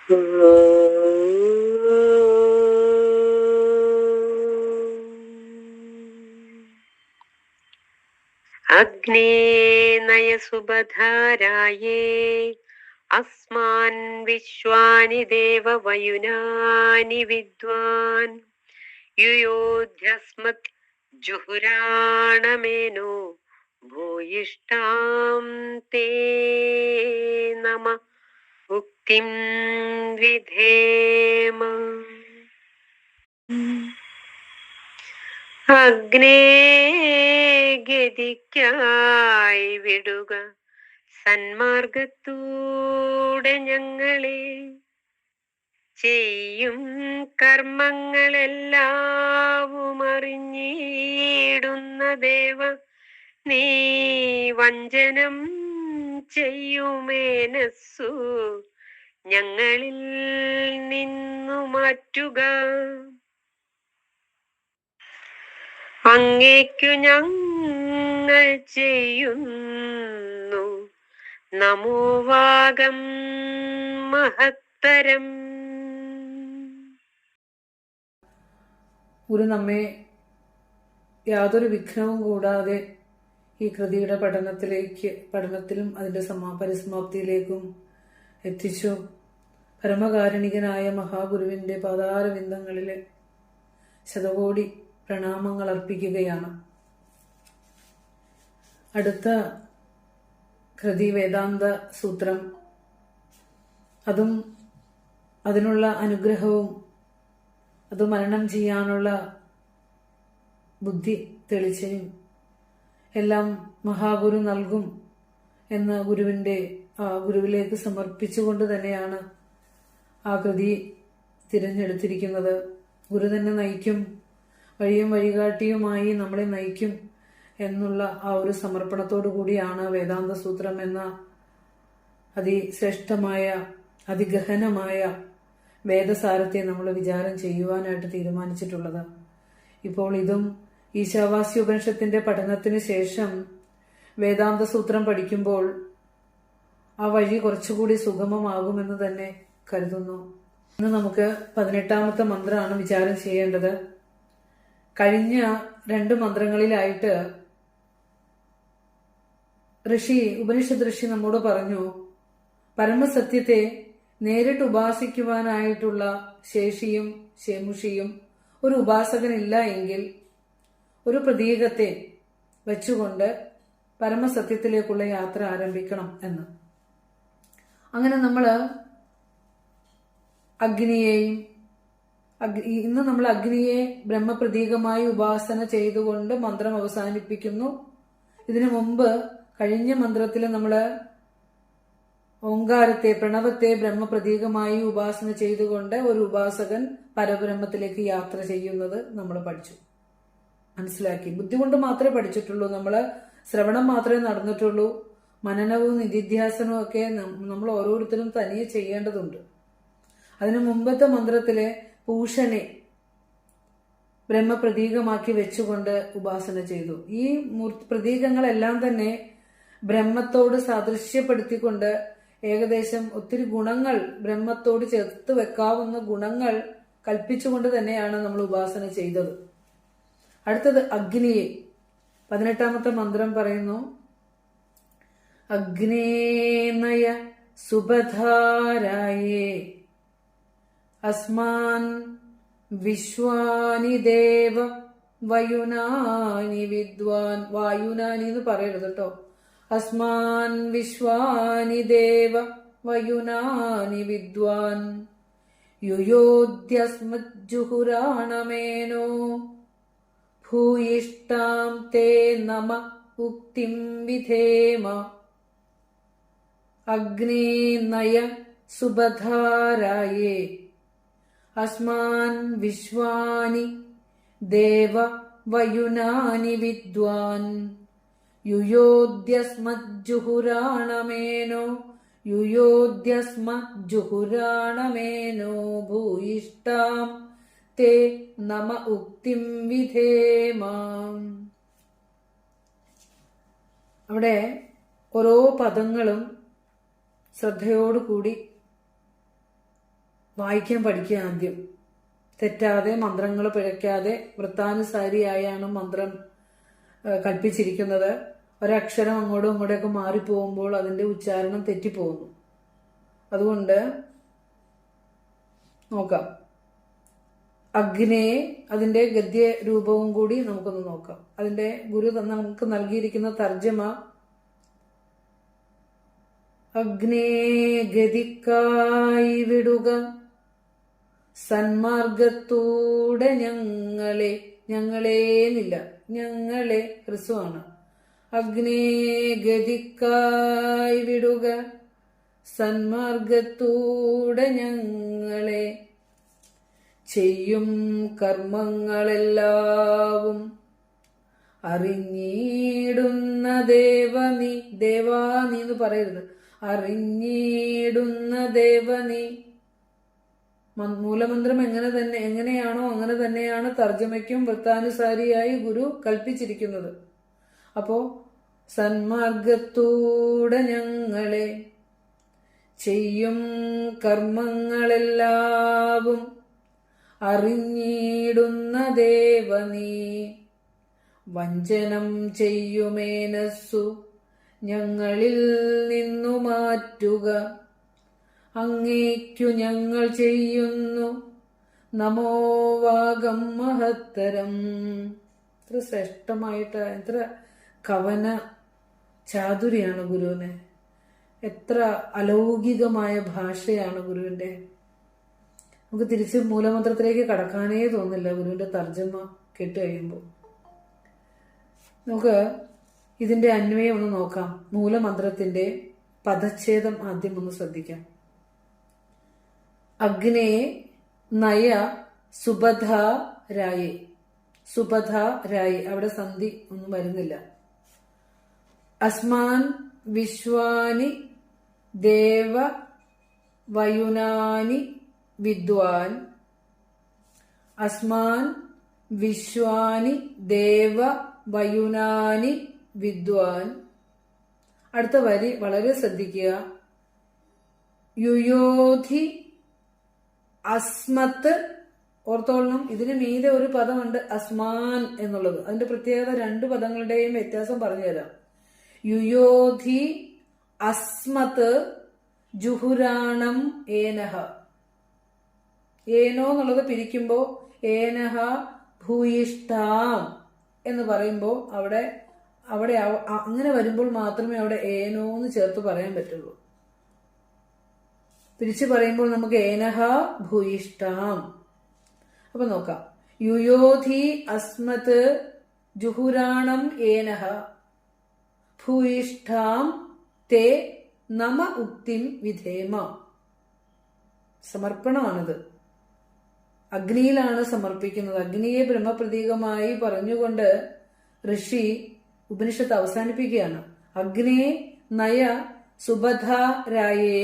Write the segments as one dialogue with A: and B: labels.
A: അഗ്നേ നയ സുബധാരായേ അസ്മാൻ വിശ്വാനി ദേവവയുനാനി വിദ്വാൻ യുയോധ്യസ്മത് ജുഹുരാണമേനോ ഭൂയിഷ്ഠാം തേ നമ ഉക്തിം വിധേമ. അഗ്നേ ഗതിക്കായി വിടുക സന്മാർഗത്തൂടെ ഞങ്ങളെ, ചെയ്യും കർമ്മങ്ങളെല്ലാവും അറിഞ്ഞിടുന്ന ദേവ, നീ വഞ്ചനം ചെയ്യുമേനസ്സു ഞങ്ങളിൽ നിന്നു മാറ്റുക. അങ്ങേക്കു ഞങ്ങൾ ചെയ്യുന്നു നമോവാകം മഹത്തരം.
B: ഗുരു നമ്മെ യാതൊരു വിഘ്നവും കൂടാതെ ഈ കൃതിയുടെ പഠനത്തിലും അതിന്റെ പരിസമാപ്തിയിലേക്കും എത്തിച്ചു. പരമകാരുണികനായ മഹാഗുരുവിന്റെ പാതാരവിന്ദങ്ങളിലെ ശതകോടി പ്രണാമങ്ങൾ അർപ്പിക്കുകയാണ്. അടുത്ത കൃതി വേദാന്ത സൂത്രം. അതും അതിനുള്ള അനുഗ്രഹവും അത് മനനം ചെയ്യാനുള്ള ബുദ്ധി തെളിച്ചയും എല്ലാം മഹാഗുരു നൽകും എന്ന് ഗുരുവിലേക്ക് സമർപ്പിച്ചുകൊണ്ട് തന്നെയാണ് ആ കൃതി തിരഞ്ഞെടുത്തിരിക്കുന്നത്. ഗുരു തന്നെ നയിക്കും, വഴിയും വഴികാട്ടിയുമായി നമ്മളെ നയിക്കും എന്നുള്ള ആ ഒരു സമർപ്പണത്തോടു കൂടിയാണ് വേദാന്ത സൂത്രം എന്ന അതിശ്രേഷ്ഠമായ അതിഗഹനമായ വേദസാരത്തെ നമ്മൾ വിചാരം ചെയ്യുവാനായിട്ട് തീരുമാനിച്ചിട്ടുള്ളത്. ഇപ്പോൾ ഇതും ഈശാവാസ്യോപനിഷത്തിന്റെ പഠനത്തിന് ശേഷം വേദാന്ത സൂത്രം പഠിക്കുമ്പോൾ ആ വഴി കുറച്ചുകൂടി സുഗമമാകുമെന്ന് തന്നെ കരുതുന്നു. ഇന്ന് നമുക്ക് 18ാമത്തെ മന്ത്രമാണ് വിചാരം ചെയ്യേണ്ടത്. കഴിഞ്ഞ 2 മന്ത്രങ്ങളിലായിട്ട് ഉപനിഷത്ത് ഋഷി നമ്മോട് പറഞ്ഞു, പരമസത്യത്തെ നേരിട്ട് ഉപാസിക്കുവാനായിട്ടുള്ള ശേഷിയും ശേമുഷിയും ഒരു ഉപാസകനില്ല എങ്കിൽ ഒരു പ്രതീകത്തെ വെച്ചുകൊണ്ട് പരമസത്യത്തിലേക്കുള്ള യാത്ര ആരംഭിക്കണം എന്ന്. അങ്ങനെ ഇന്ന് നമ്മൾ അഗ്നിയെ ബ്രഹ്മപ്രതീകമായി ഉപാസന ചെയ്തുകൊണ്ട് മന്ത്രം അവസാനിപ്പിക്കുന്നു. ഇതിനു മുമ്പ് കഴിഞ്ഞ മന്ത്രത്തിൽ നമ്മൾ ഓങ്കാരത്തെ, പ്രണവത്തെ ബ്രഹ്മപ്രതീകമായി ഉപാസന ചെയ്തുകൊണ്ട് ഒരു ഉപാസകൻ പരബ്രഹ്മത്തിലേക്ക് യാത്ര ചെയ്യുന്നത് നമ്മൾ പഠിച്ചു, മനസ്സിലാക്കി. ബുദ്ധി കൊണ്ട് മാത്രമേ പഠിച്ചിട്ടുള്ളൂ, നമ്മൾ ശ്രവണം മാത്രമേ നടന്നിട്ടുള്ളൂ. മനനവും നിധിധ്യാസനവും ഒക്കെ നമ്മൾ ഓരോരുത്തരും തനിയെ ചെയ്യേണ്ടതുണ്ട്. അതിനു മുമ്പത്തെ മന്ത്രത്തിലെ പൂഷനെ ബ്രഹ്മപ്രതീകമാക്കി വെച്ചുകൊണ്ട് ഉപാസന ചെയ്തു. ഈ പ്രതീകങ്ങളെല്ലാം തന്നെ ബ്രഹ്മത്തോട് സാദൃശ്യപ്പെടുത്തിക്കൊണ്ട് ഏകദേശം ഒത്തിരി ഗുണങ്ങൾ, ബ്രഹ്മത്തോട് ചേർത്ത് വെക്കാവുന്ന ഗുണങ്ങൾ കൽപ്പിച്ചുകൊണ്ട് തന്നെയാണ് നമ്മൾ ഉപാസന ചെയ്തത്. അടുത്തത് അഗ്നിയെ. 18ാമത്തെ മന്ത്രം പറയുന്നു, അഗ്നേനയ സുബധാരായേ അസ്മാൻ വിശ്വാനി ദേവ വയുനാനി വിദ്വാൻ. വായുനാനി എന്ന് പറയരുത് കേട്ടോ. അസ്മാൻ വിശ്വാനി ദേവ വയുനാനി വിദ്വാൻ യുയോധ്യസ്മജ്ജുഹുരാണമേനോ ഭൂയിഷ്ഠാം തേ നമ ഉക്തിം വിധേമ. അഗ്നേ നയ സുബധാരായേ അസ്മാൻ വിശ്വാനി ദേവ വയുനാനി വിദ്വാൻ യുയോധ്യസ്മജ്ജുഹുരാണമേനോ ഭൂയിഷ്ഠാം തേ നമ ഉക്തിം വിധേമ. അവിടെ ഓരോ പദങ്ങളും ശ്രദ്ധയോടുകൂടി വായിക്കാൻ പഠിക്കുക ആദ്യം. തെറ്റാതെ, മന്ത്രങ്ങൾ പിഴയ്ക്കാതെ, വൃത്താനുസാരിയായാണ് മന്ത്രം കൽപ്പിച്ചിരിക്കുന്നത്. ഒരക്ഷരം അങ്ങോട്ടും ഇങ്ങോട്ടൊക്കെ മാറിപ്പോകുമ്പോൾ അതിന്റെ ഉച്ചാരണം തെറ്റിപ്പോകുന്നു. അതുകൊണ്ട് നോക്കാം. അഗ്നേ, അതിന്റെ ഗദ്യ രൂപവും കൂടി നമുക്കൊന്ന് നോക്കാം. അതിന്റെ ഗുരു നമുക്ക് നൽകിയിരിക്കുന്ന തർജ്ജമ: അഗ്നേ ഗതിക്കായി വിടുക സന്മാർഗത്തൂടെ ഞങ്ങളെ. ഞങ്ങളേന്നില്ല, ഞങ്ങളെ ഹ്രസ്വമാണ്. അഗ്നേ ഗതിക്കായി വിടുക സന്മാർഗത്തൂടെ ഞങ്ങളെ. ചെയ്യും കർമ്മങ്ങളെല്ലാവും അറിഞ്ഞിടുന്ന ദേവനീ. ദേവാനീ എന്ന് പറയരുത്, അറിഞ്ഞിടുന്ന ദേവനീ. മൂലമന്ത്രം എങ്ങനെയാണോ അങ്ങനെ തന്നെയാണ് തർജ്ജമയ്ക്കും വൃത്താനുസാരിയായി ഗുരു കൽപ്പിച്ചിരിക്കുന്നത്. അപ്പോ സന്മാർഗത്തൂടെ ഞങ്ങളെ. ചെയ്യും കർമ്മങ്ങളെല്ലാവും അറിഞ്ഞിടുന്ന ദേവനീ. വഞ്ചനം ചെയ്യുമേനസ്സു ഞങ്ങളിൽ നിന്നു മാറ്റുക. അങ്ങേക്കു ഞങ്ങൾ ചെയ്യുന്നു നമോവാകം മഹത്തരം. എത്ര ശ്രേഷ്ഠമായിട്ട്, എത്ര കവന ചാതുരിയാണ് ഗുരുവിന്. എത്ര അലൗകികമായ ഭാഷയാണ് ഗുരുവിന്റെ. നമുക്ക് തിരിച്ച് മൂലമന്ത്രത്തിലേക്ക് കടക്കാനേ തോന്നില്ല ഗുരുവിന്റെ തർജ്ജമ കേട്ട് കഴിയുമ്പോൾ. നമുക്ക് ഇതിന്റെ അന്വയം ഒന്ന് നോക്കാം. മൂലമന്ത്രത്തിന്റെ പദച്ഛേദം ആദ്യം ഒന്ന് ശ്രദ്ധിക്കാം. അഗ്നേ നയ സുബധ രായേ. സുബധ രായി, അവിടെ സന്ധി ഒന്നും വരുന്നില്ല. അസ്മാൻ വിശ്വാനി ദേവ വയുനാനി വിദ്വാൻ. അസ്മാൻ വിശ്വാനി ദേവ വയുനാനി വിദ്വാൻ. അടുത്ത വരി വളരെ ശ്രദ്ധിക്കുക. യുയോധി അസ്മത്ത്. ഓർത്തോളണം, ഇതിന് മീതെ ഒരു പദമുണ്ട് അസ്മാൻ എന്നുള്ളത്. അതിന്റെ പ്രത്യേകത രണ്ട് പദങ്ങളുടെയും വ്യത്യാസം പറഞ്ഞു തരാം. യുയോധി അസ്മത്ത് ജുഹുരാണം ഏനഹ. ഏനോ എന്നുള്ളത് പിരിക്കുമ്പോ ഏനഹ ഭൂയിഷ്ഠാം എന്ന് പറയുമ്പോ അവിടെ അങ്ങനെ വരുമ്പോൾ മാത്രമേ അവിടെ ഏനോ എന്ന് ചേർത്ത് പറയാൻ പറ്റുള്ളൂ. പിരിച്ചു പറയുമ്പോൾ നമുക്ക് ഏനഹ ഭൂയിഷ്ഠാം. അപ്പൊ നോക്കാം. യുയോധി അസ്മത് ജുഹുരാണം ഏനഹ ഭൂയിഷ്ഠാം തേ നമ ഉക്തിം വിധേമ. സമർപ്പണമാണിത്. അഗ്നിയിലാണ് സമർപ്പിക്കുന്നത്. അഗ്നിയെ ബ്രഹ്മപ്രതീകമായി പറഞ്ഞുകൊണ്ട് ഋഷി ഉപനിഷത്ത് അവസാനിപ്പിക്കുകയാണ്. അഗ്നേ നയ സുബധാരായേ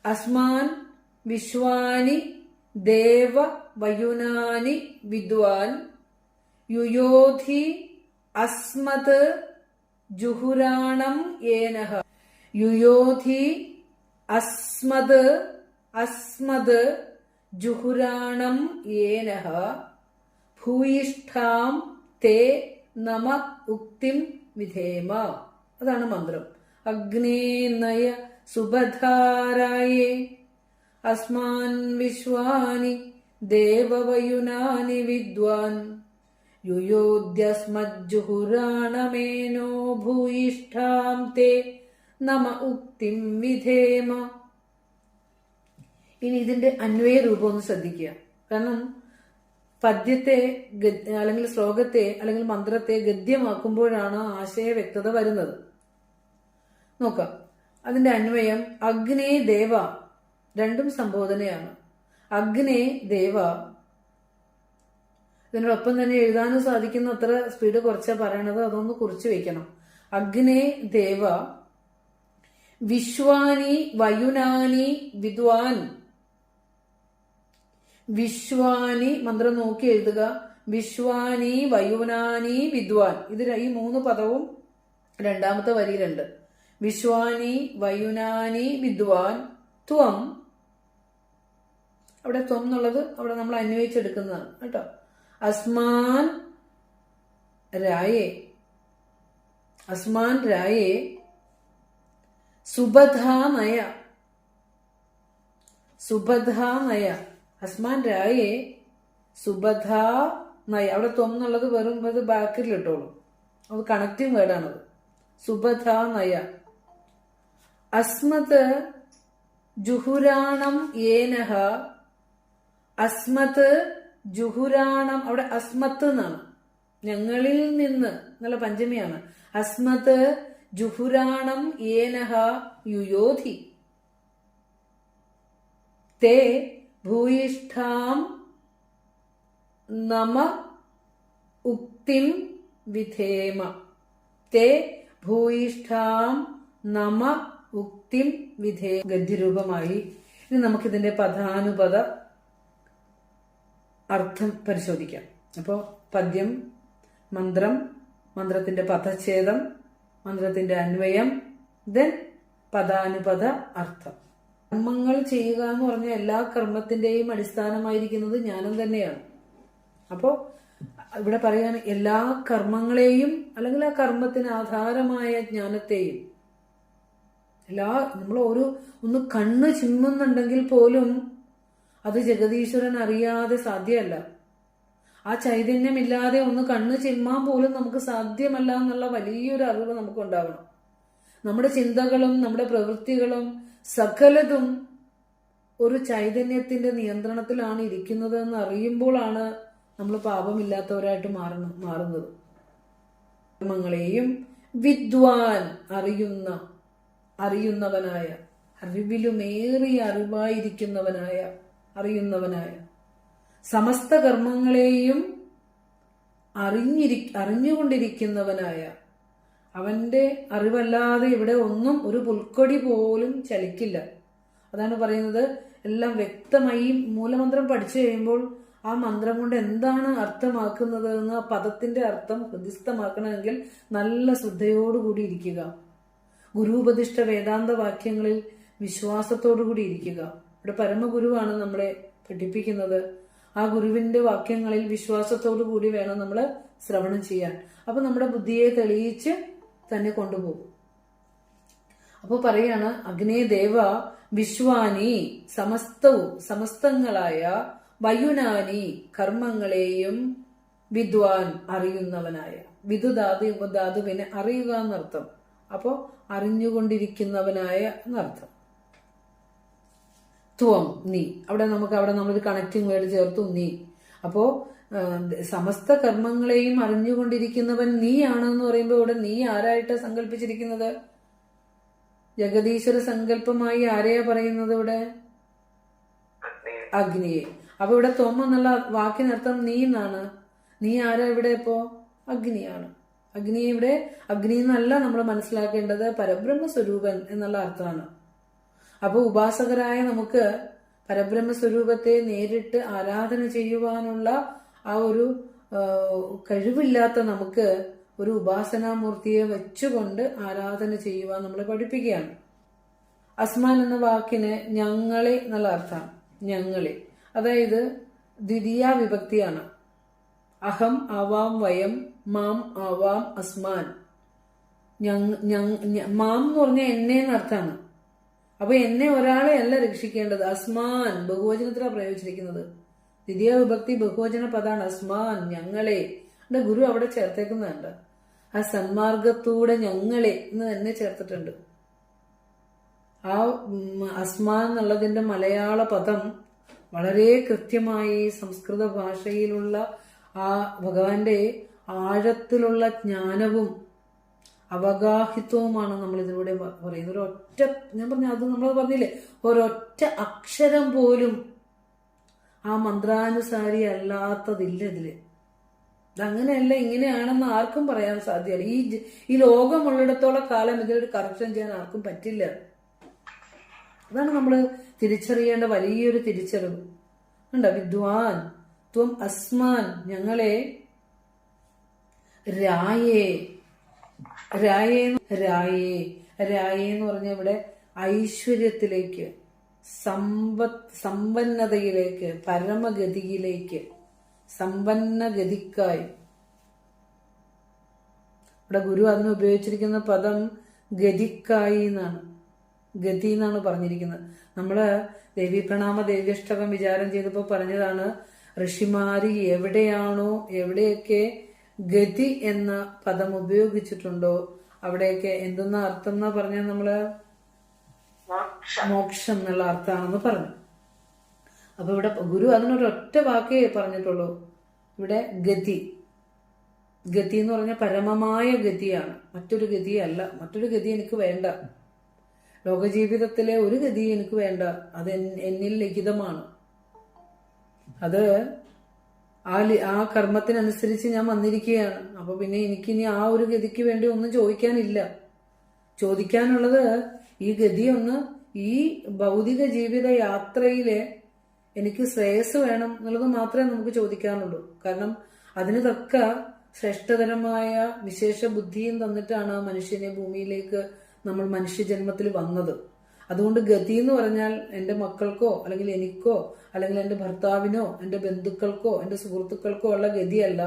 B: അസ്മാൻ വിശ്വാനി ദേവ വയുനാനി വിദ്വാൻ. യുയോധി അസ്മത് ജുഹുരാണം ഏനഹ. യുയോധി അസ്മത് ജുഹുരാണം ഏനഹ ഭൂയിഷ്ഠാം തേ നമ ഉക്തിം വിധേമ. അതാണ് മന്ത്രം. അഗ്നേ നയ സുബധാരായേ അസ്മാൻ വിശ്വാനി ദേവവയുനാനി വിദ്വാൻ. യുയോധ്യസ്മജ്ജുഹുരാണമേനോ ഭൂയിഷ്ഠാം തേ നമ ഉക്തിം വിധേമ. ഇനി ഇതിന്റെ അന്വയ രൂപം ഒന്ന് ശ്രദ്ധിക്കുക. കാരണം പദ്യത്തെ അല്ലെങ്കിൽ ശ്ലോകത്തെ അല്ലെങ്കിൽ മന്ത്രത്തെ ഗദ്യമാക്കുമ്പോഴാണ് ആശയ വ്യക്തത വരുന്നത്. നോക്കാം. അതിന്റെ അന്വയം അഗ്നേ ദേവ. രണ്ടും സംബോധനയാണ്. അഗ്നേ ദേവ. ഇതിനോടൊപ്പം തന്നെ എഴുതാനും സാധിക്കുന്ന അത്ര സ്പീഡ് കുറച്ചാ പറയണത്, അതൊന്ന് കുറിച്ച് വെക്കണം. അഗ്നേ ദേവ വിശ്വാനി വയുനാനി വിദ്വാൻ. വിശ്വാനി മന്ത്രം നോക്കി എഴുതുക. വിശ്വാനി വയുനാനി വിദ്വാൻ. ഇത് ഈ മൂന്ന് പദവും രണ്ടാമത്തെ വരിയിലുണ്ട്. വിശ്വാനി വയുനാനി വിദ്വാൻ ത്വം അവിടെ ത്വം എന്നുള്ളത് അവിടെ നമ്മൾ അന്വയിച്ചെടുക്കുന്നതാണ് കേട്ടോ. അസ്മാൻ രായേ, അസ്മാൻ രായേ സുബധാനയ, സുബധാനയ, അസ്മാൻ രായേ സുബധാനയ. അവിടെ ത്വം എന്നുള്ളത് വെറും അത് ബാക്കിൽ ഇട്ടോളൂ, അത് കണക്റ്റിംഗ് വേർഡാണത്. സുബധാനയ. അസ്മത് ജുഹുരാണം ഏനഹ, അസ്മത് ജുഹുരാണം, അവിടെ അസ്മത്ത് എന്നാണ്, ഞങ്ങളിൽ നിന്ന് എന്നുള്ള പഞ്ചമിയാണ്. അസ്മത് ജുഹുരാണം ഏനഹ യുയോധി തേ ഭൂയിഷ്ഠാം നമ ഉക്തിം വിധേമ, തേ ഭൂയിഷ്ഠാം നമ ഉക്തിം വിധേ. ഗദ്യരൂപമായി. ഇനി നമുക്കിതിന്റെ പദാനുപദ അർത്ഥം പരിശോധിക്കാം. അപ്പോൾ പദ്യം, മന്ത്രം, മന്ത്രത്തിന്റെ പദച്ഛേദം, മന്ത്രത്തിന്റെ അന്വയം, ദെൻ പദാനുപദ അർത്ഥം. കർമ്മങ്ങൾ ചെയ്യുക എന്ന് പറഞ്ഞ എല്ലാ കർമ്മത്തിന്റെയും അടിസ്ഥാനമായിരിക്കുന്നത് ജ്ഞാനം തന്നെയാണ്. അപ്പോ ഇവിടെ പറയാണ് എല്ലാ കർമ്മങ്ങളെയും അല്ലെങ്കിൽ ആ കർമ്മത്തിന് ആധാരമായ ജ്ഞാനത്തെയും, നമ്മൾ ഒന്ന് കണ്ണ് ചിമ്മുന്നുണ്ടെങ്കിൽ പോലും അത് ജഗദീശ്വരൻ അറിയാതെ സാധ്യമല്ല. ആ ചൈതന്യമില്ലാതെ ഒന്ന് കണ്ണ് ചിമ്മാൻ പോലും നമുക്ക് സാധ്യമല്ല എന്നുള്ള വലിയൊരു അറിവ് നമുക്കുണ്ടാവണം. നമ്മുടെ ചിന്തകളും നമ്മുടെ പ്രവൃത്തികളും സകലതും ഒരു ചൈതന്യത്തിന്റെ നിയന്ത്രണത്തിലാണ് ഇരിക്കുന്നത് എന്ന് അറിയുമ്പോഴാണ് നമ്മൾ പാപമില്ലാത്തവരായിട്ട് മാറുന്നത്. കർമ്മങ്ങളെയും വിദ്വാൻ അറിയുന്നവനായ, അറിവിലുമേറിയ അറിയുന്നവനായ, സമസ്ത കർമ്മങ്ങളെയും അറിഞ്ഞുകൊണ്ടിരിക്കുന്നവനായ, അവന്റെ അറിവല്ലാതെ ഇവിടെ ഒന്നും ഒരു പുൽക്കൊടി പോലും ചലിക്കില്ല. അതാണ് പറയുന്നത്. എല്ലാം വ്യക്തമായി മൂലമന്ത്രം പഠിച്ചു കഴിയുമ്പോൾ ആ മന്ത്രം കൊണ്ട് എന്താണ് അർത്ഥമാക്കുന്നത് എന്ന് ആ പദത്തിന്റെ അർത്ഥം ഹൃദിസ്ഥമാക്കണമെങ്കിൽ നല്ല ശ്രദ്ധയോടുകൂടി ഇരിക്കുക. ഗുരുപദിഷ്ട വേദാന്ത വാക്യങ്ങളിൽ വിശ്വാസത്തോടുകൂടി ഇരിക്കുക. ഇവിടെ പരമഗുരുവാണ് നമ്മളെ പഠിപ്പിക്കുന്നത്. ആ ഗുരുവിന്റെ വാക്യങ്ങളിൽ വിശ്വാസത്തോടു കൂടി വേണം നമ്മൾ ശ്രവണം ചെയ്യാൻ. അപ്പൊ നമ്മുടെ ബുദ്ധിയെ തെളിയിച്ച് തന്നെ കൊണ്ടുപോകും. അപ്പൊ പറയാണ് അഗ്നേ ദേവ വിശ്വാനി, സമസ്തങ്ങളായ വയുനാനി കർമ്മങ്ങളെയും വിദ്വാൻ അറിയുന്നവനായ, ധാതുവിനെ അറിയുക എന്നർത്ഥം. അപ്പോ അറിഞ്ഞുകൊണ്ടിരിക്കുന്നവനായ എന്നർത്ഥം. ത്വം നീ, അവിടെ നമ്മളൊരു കണക്റ്റിംഗ് വേർഡ് ചേർത്തു നീ. അപ്പോ സമസ്ത കർമ്മങ്ങളെയും അറിഞ്ഞുകൊണ്ടിരിക്കുന്നവൻ നീയാണെന്ന് പറയുമ്പോൾ ഇവിടെ നീ ആരായിട്ട് സങ്കല്പിച്ചിരിക്കുന്നത്? ജഗദീശ്വര സങ്കല്പമായി ആരെയാ പറയുന്നത് ഇവിടെ? അഗ്നിയെ. അപ്പൊ ഇവിടെ ത്വം എന്നുള്ള വാക്കിനർത്ഥം നീ എന്നാണ്. നീ ആരാ ഇവിടെ? ഇപ്പോ അഗ്നിയാണ്. അഗ്നിയെ ഇവിടെ അഗ്നി എന്നല്ല നമ്മൾ മനസ്സിലാക്കേണ്ടത്, പരബ്രഹ്മ സ്വരൂപൻ എന്നുള്ള അർത്ഥമാണ്. അപ്പൊ ഉപാസകരായ നമുക്ക് പരബ്രഹ്മ സ്വരൂപത്തെ നേരിട്ട് ആരാധന ചെയ്യുവാനുള്ള ആ ഒരു കഴിവില്ലാത്ത നമുക്ക് ഒരു ഉപാസനാമൂർത്തിയെ വെച്ചുകൊണ്ട് ആരാധന ചെയ്യുവാൻ നമ്മളെ പഠിപ്പിക്കുകയാണ്. അസ്മാൻ എന്ന വാക്കിന് ഞങ്ങളെ എന്നുള്ള അർത്ഥമാണ്. ഞങ്ങളെ, അതായത് ദ്വിതീയ വിഭക്തിയാണ്. അഹം ആവാം വയം, മാം ആവാം അസ്മാൻ. മാം എന്ന് പറഞ്ഞാൽ എന്നെ എന്നർത്ഥമാണ്. അപ്പൊ എന്നെ ഒരാളെ അല്ല രക്ഷിക്കേണ്ടത്. അസ്മാൻ ബഹുവചനത്തിലാണ് പ്രയോഗിച്ചിരിക്കുന്നത്. ദ്വിതീയ വിഭക്തി ബഹുവചന പദാണ് അസ്മാൻ, ഞങ്ങളെ. എന്റെ ഗുരു അവിടെ ചേർത്തേക്കുന്നുണ്ട്. ആ സന്മാർഗത്തൂടെ ഞങ്ങളെ എന്ന് തന്നെ ചേർത്തിട്ടുണ്ട്. ആ അസ്മാൻ എന്നുള്ളതിന്റെ മലയാള പദം വളരെ കൃത്യമായി സംസ്കൃത ഭാഷയിലുള്ള ആ ഭഗവാന്റെ ആഴത്തിലുള്ള ജ്ഞാനവും അവഗാഹിത്വവുമാണ് നമ്മൾ ഇതിലൂടെ പറയുന്നത്. ഒരൊറ്റ, ഞാൻ പറഞ്ഞു, അത് നമ്മൾ പറഞ്ഞില്ലേ, ഒരൊറ്റ അക്ഷരം പോലും ആ മന്ത്രാനുസാരി അല്ലാത്തതില്ല ഇതില്. ഇതങ്ങനെയല്ല, ഇങ്ങനെയാണെന്ന് ആർക്കും പറയാൻ സാധ്യമല്ല. ഈ ലോകമുള്ളിടത്തോളം കാലം ഇതിലൊരു കറക്ഷൻ ചെയ്യാൻ ആർക്കും പറ്റില്ല. അതാണ് നമ്മൾ തിരിച്ചറിയേണ്ട വലിയൊരു തിരിച്ചറിവ്. ഉണ്ടോ? വിദ്വാൻ ത്വം അസ്മാൻ, ഞങ്ങളെ രായേ എന്ന് പറഞ്ഞ ഇവിടെ ഐശ്വര്യത്തിലേക്ക്, സമ്പന്നതയിലേക്ക്, പരമഗതിയിലേക്ക്, സമ്പന്നഗതിക്കായി. ഇവിടെ ഗുരു അതിന് ഉപയോഗിച്ചിരിക്കുന്ന പദം ഗതിക്കായി എന്നാണ്, ഗതി എന്നാണ് പറഞ്ഞിരിക്കുന്നത്. നമ്മള് ദേവീ പ്രണാമ ദേവ്യഷ്ടകം വിചാരം ചെയ്തപ്പോൾ പറഞ്ഞതാണ്, ഋഷിമാര് എവിടെയാണോ, എവിടെയൊക്കെ ഗതി എന്ന പദം ഉപയോഗിച്ചിട്ടുണ്ടോ അവിടെയൊക്കെ എന്തെന്ന അർത്ഥം എന്നാ പറഞ്ഞ നമ്മള് മോക്ഷം എന്നുള്ള അർത്ഥമാണെന്ന് പറഞ്ഞു. അപ്പൊ ഇവിടെ ഗുരു അതിനൊരൊറ്റ വാക്കേ പറഞ്ഞിട്ടുള്ളൂ. ഇവിടെ ഗതി, ഗതി എന്ന് പറഞ്ഞാൽ പരമമായ ഗതിയാണ്, മറ്റൊരു ഗതിയല്ല. മറ്റൊരു ഗതി എനിക്ക് വേണ്ട, ലോകജീവിതത്തിലെ ഒരു ഗതി എനിക്ക് വേണ്ട. അത് എന്നിൽ ലിഖിതമാണ്. അത് ആ കർമ്മത്തിനനുസരിച്ച് ഞാൻ വന്നിരിക്കുകയാണ്. അപ്പൊ പിന്നെ എനിക്കിനി ആ ഒരു ഗതിക്ക് വേണ്ടി ഒന്നും ചോദിക്കാനില്ല. ചോദിക്കാനുള്ളത് ഈ ഗതിയൊന്ന്, ഈ ഭൗതിക ജീവിത യാത്രയിലെ എനിക്ക് ശ്രേയസ് വേണം എന്നുള്ളത് മാത്രമേ നമുക്ക് ചോദിക്കാനുള്ളൂ. കാരണം അതിന് തക്ക ശ്രേഷ്ഠതരമായ വിശേഷ ബുദ്ധിയും തന്നിട്ടാണ് മനുഷ്യനെ ഭൂമിയിലേക്ക് നമ്മൾ മനുഷ്യജന്മത്തിൽ വന്നത്. അതുകൊണ്ട് ഗതി എന്ന് പറഞ്ഞാൽ എൻ്റെ മക്കൾക്കോ അല്ലെങ്കിൽ എനിക്കോ അല്ലെങ്കിൽ എൻ്റെ ഭർത്താവിനോ എൻ്റെ ബന്ധുക്കൾക്കോ എൻ്റെ സുഹൃത്തുക്കൾക്കോ ഉള്ള ഗതിയല്ല.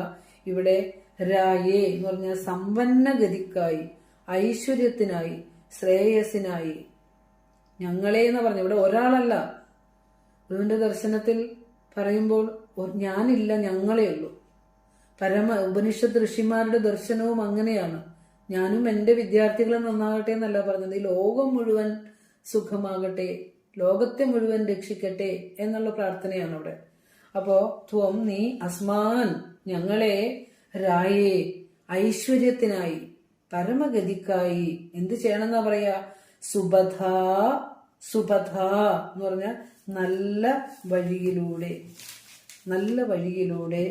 B: ഇവിടെ രായേ എന്ന് പറഞ്ഞാൽ സമ്പന്ന ഗതിക്കായി, ഐശ്വര്യത്തിനായി, ശ്രേയസിനായി ഞങ്ങളെ എന്ന് പറഞ്ഞു. ഇവിടെ ഒരാളല്ല. ഗുരുവിന്റെ ദർശനത്തിൽ പറയുമ്പോൾ ഞാനില്ല, ഞങ്ങളേ ഉള്ളൂ. ഉപനിഷത്ത് ഋഷിമാരുടെ ദർശനവും അങ്ങനെയാണ്. ഞാനും എൻ്റെ വിദ്യാർത്ഥികളും നന്നാകട്ടെ എന്നല്ല പറഞ്ഞത്, ഈ ലോകം മുഴുവൻ സുഖമാകട്ടെ, ലോകത്തെ മുഴുവൻ രക്ഷിക്കട്ടെ എന്നുള്ള പ്രാർത്ഥനയാണ് അവിടെ. അപ്പോ ത്വം നീ അസ്മാൻ ഞങ്ങളെ രായേ ഐശ്വര്യത്തിനായി പരമഗതിക്കായി എന്ത് ചെയ്യണമെന്നാ പറയാ? സുബധ, സുബധ എന്ന് പറഞ്ഞ നല്ല വഴിയിലൂടെ, നല്ല വഴിയിലൂടെ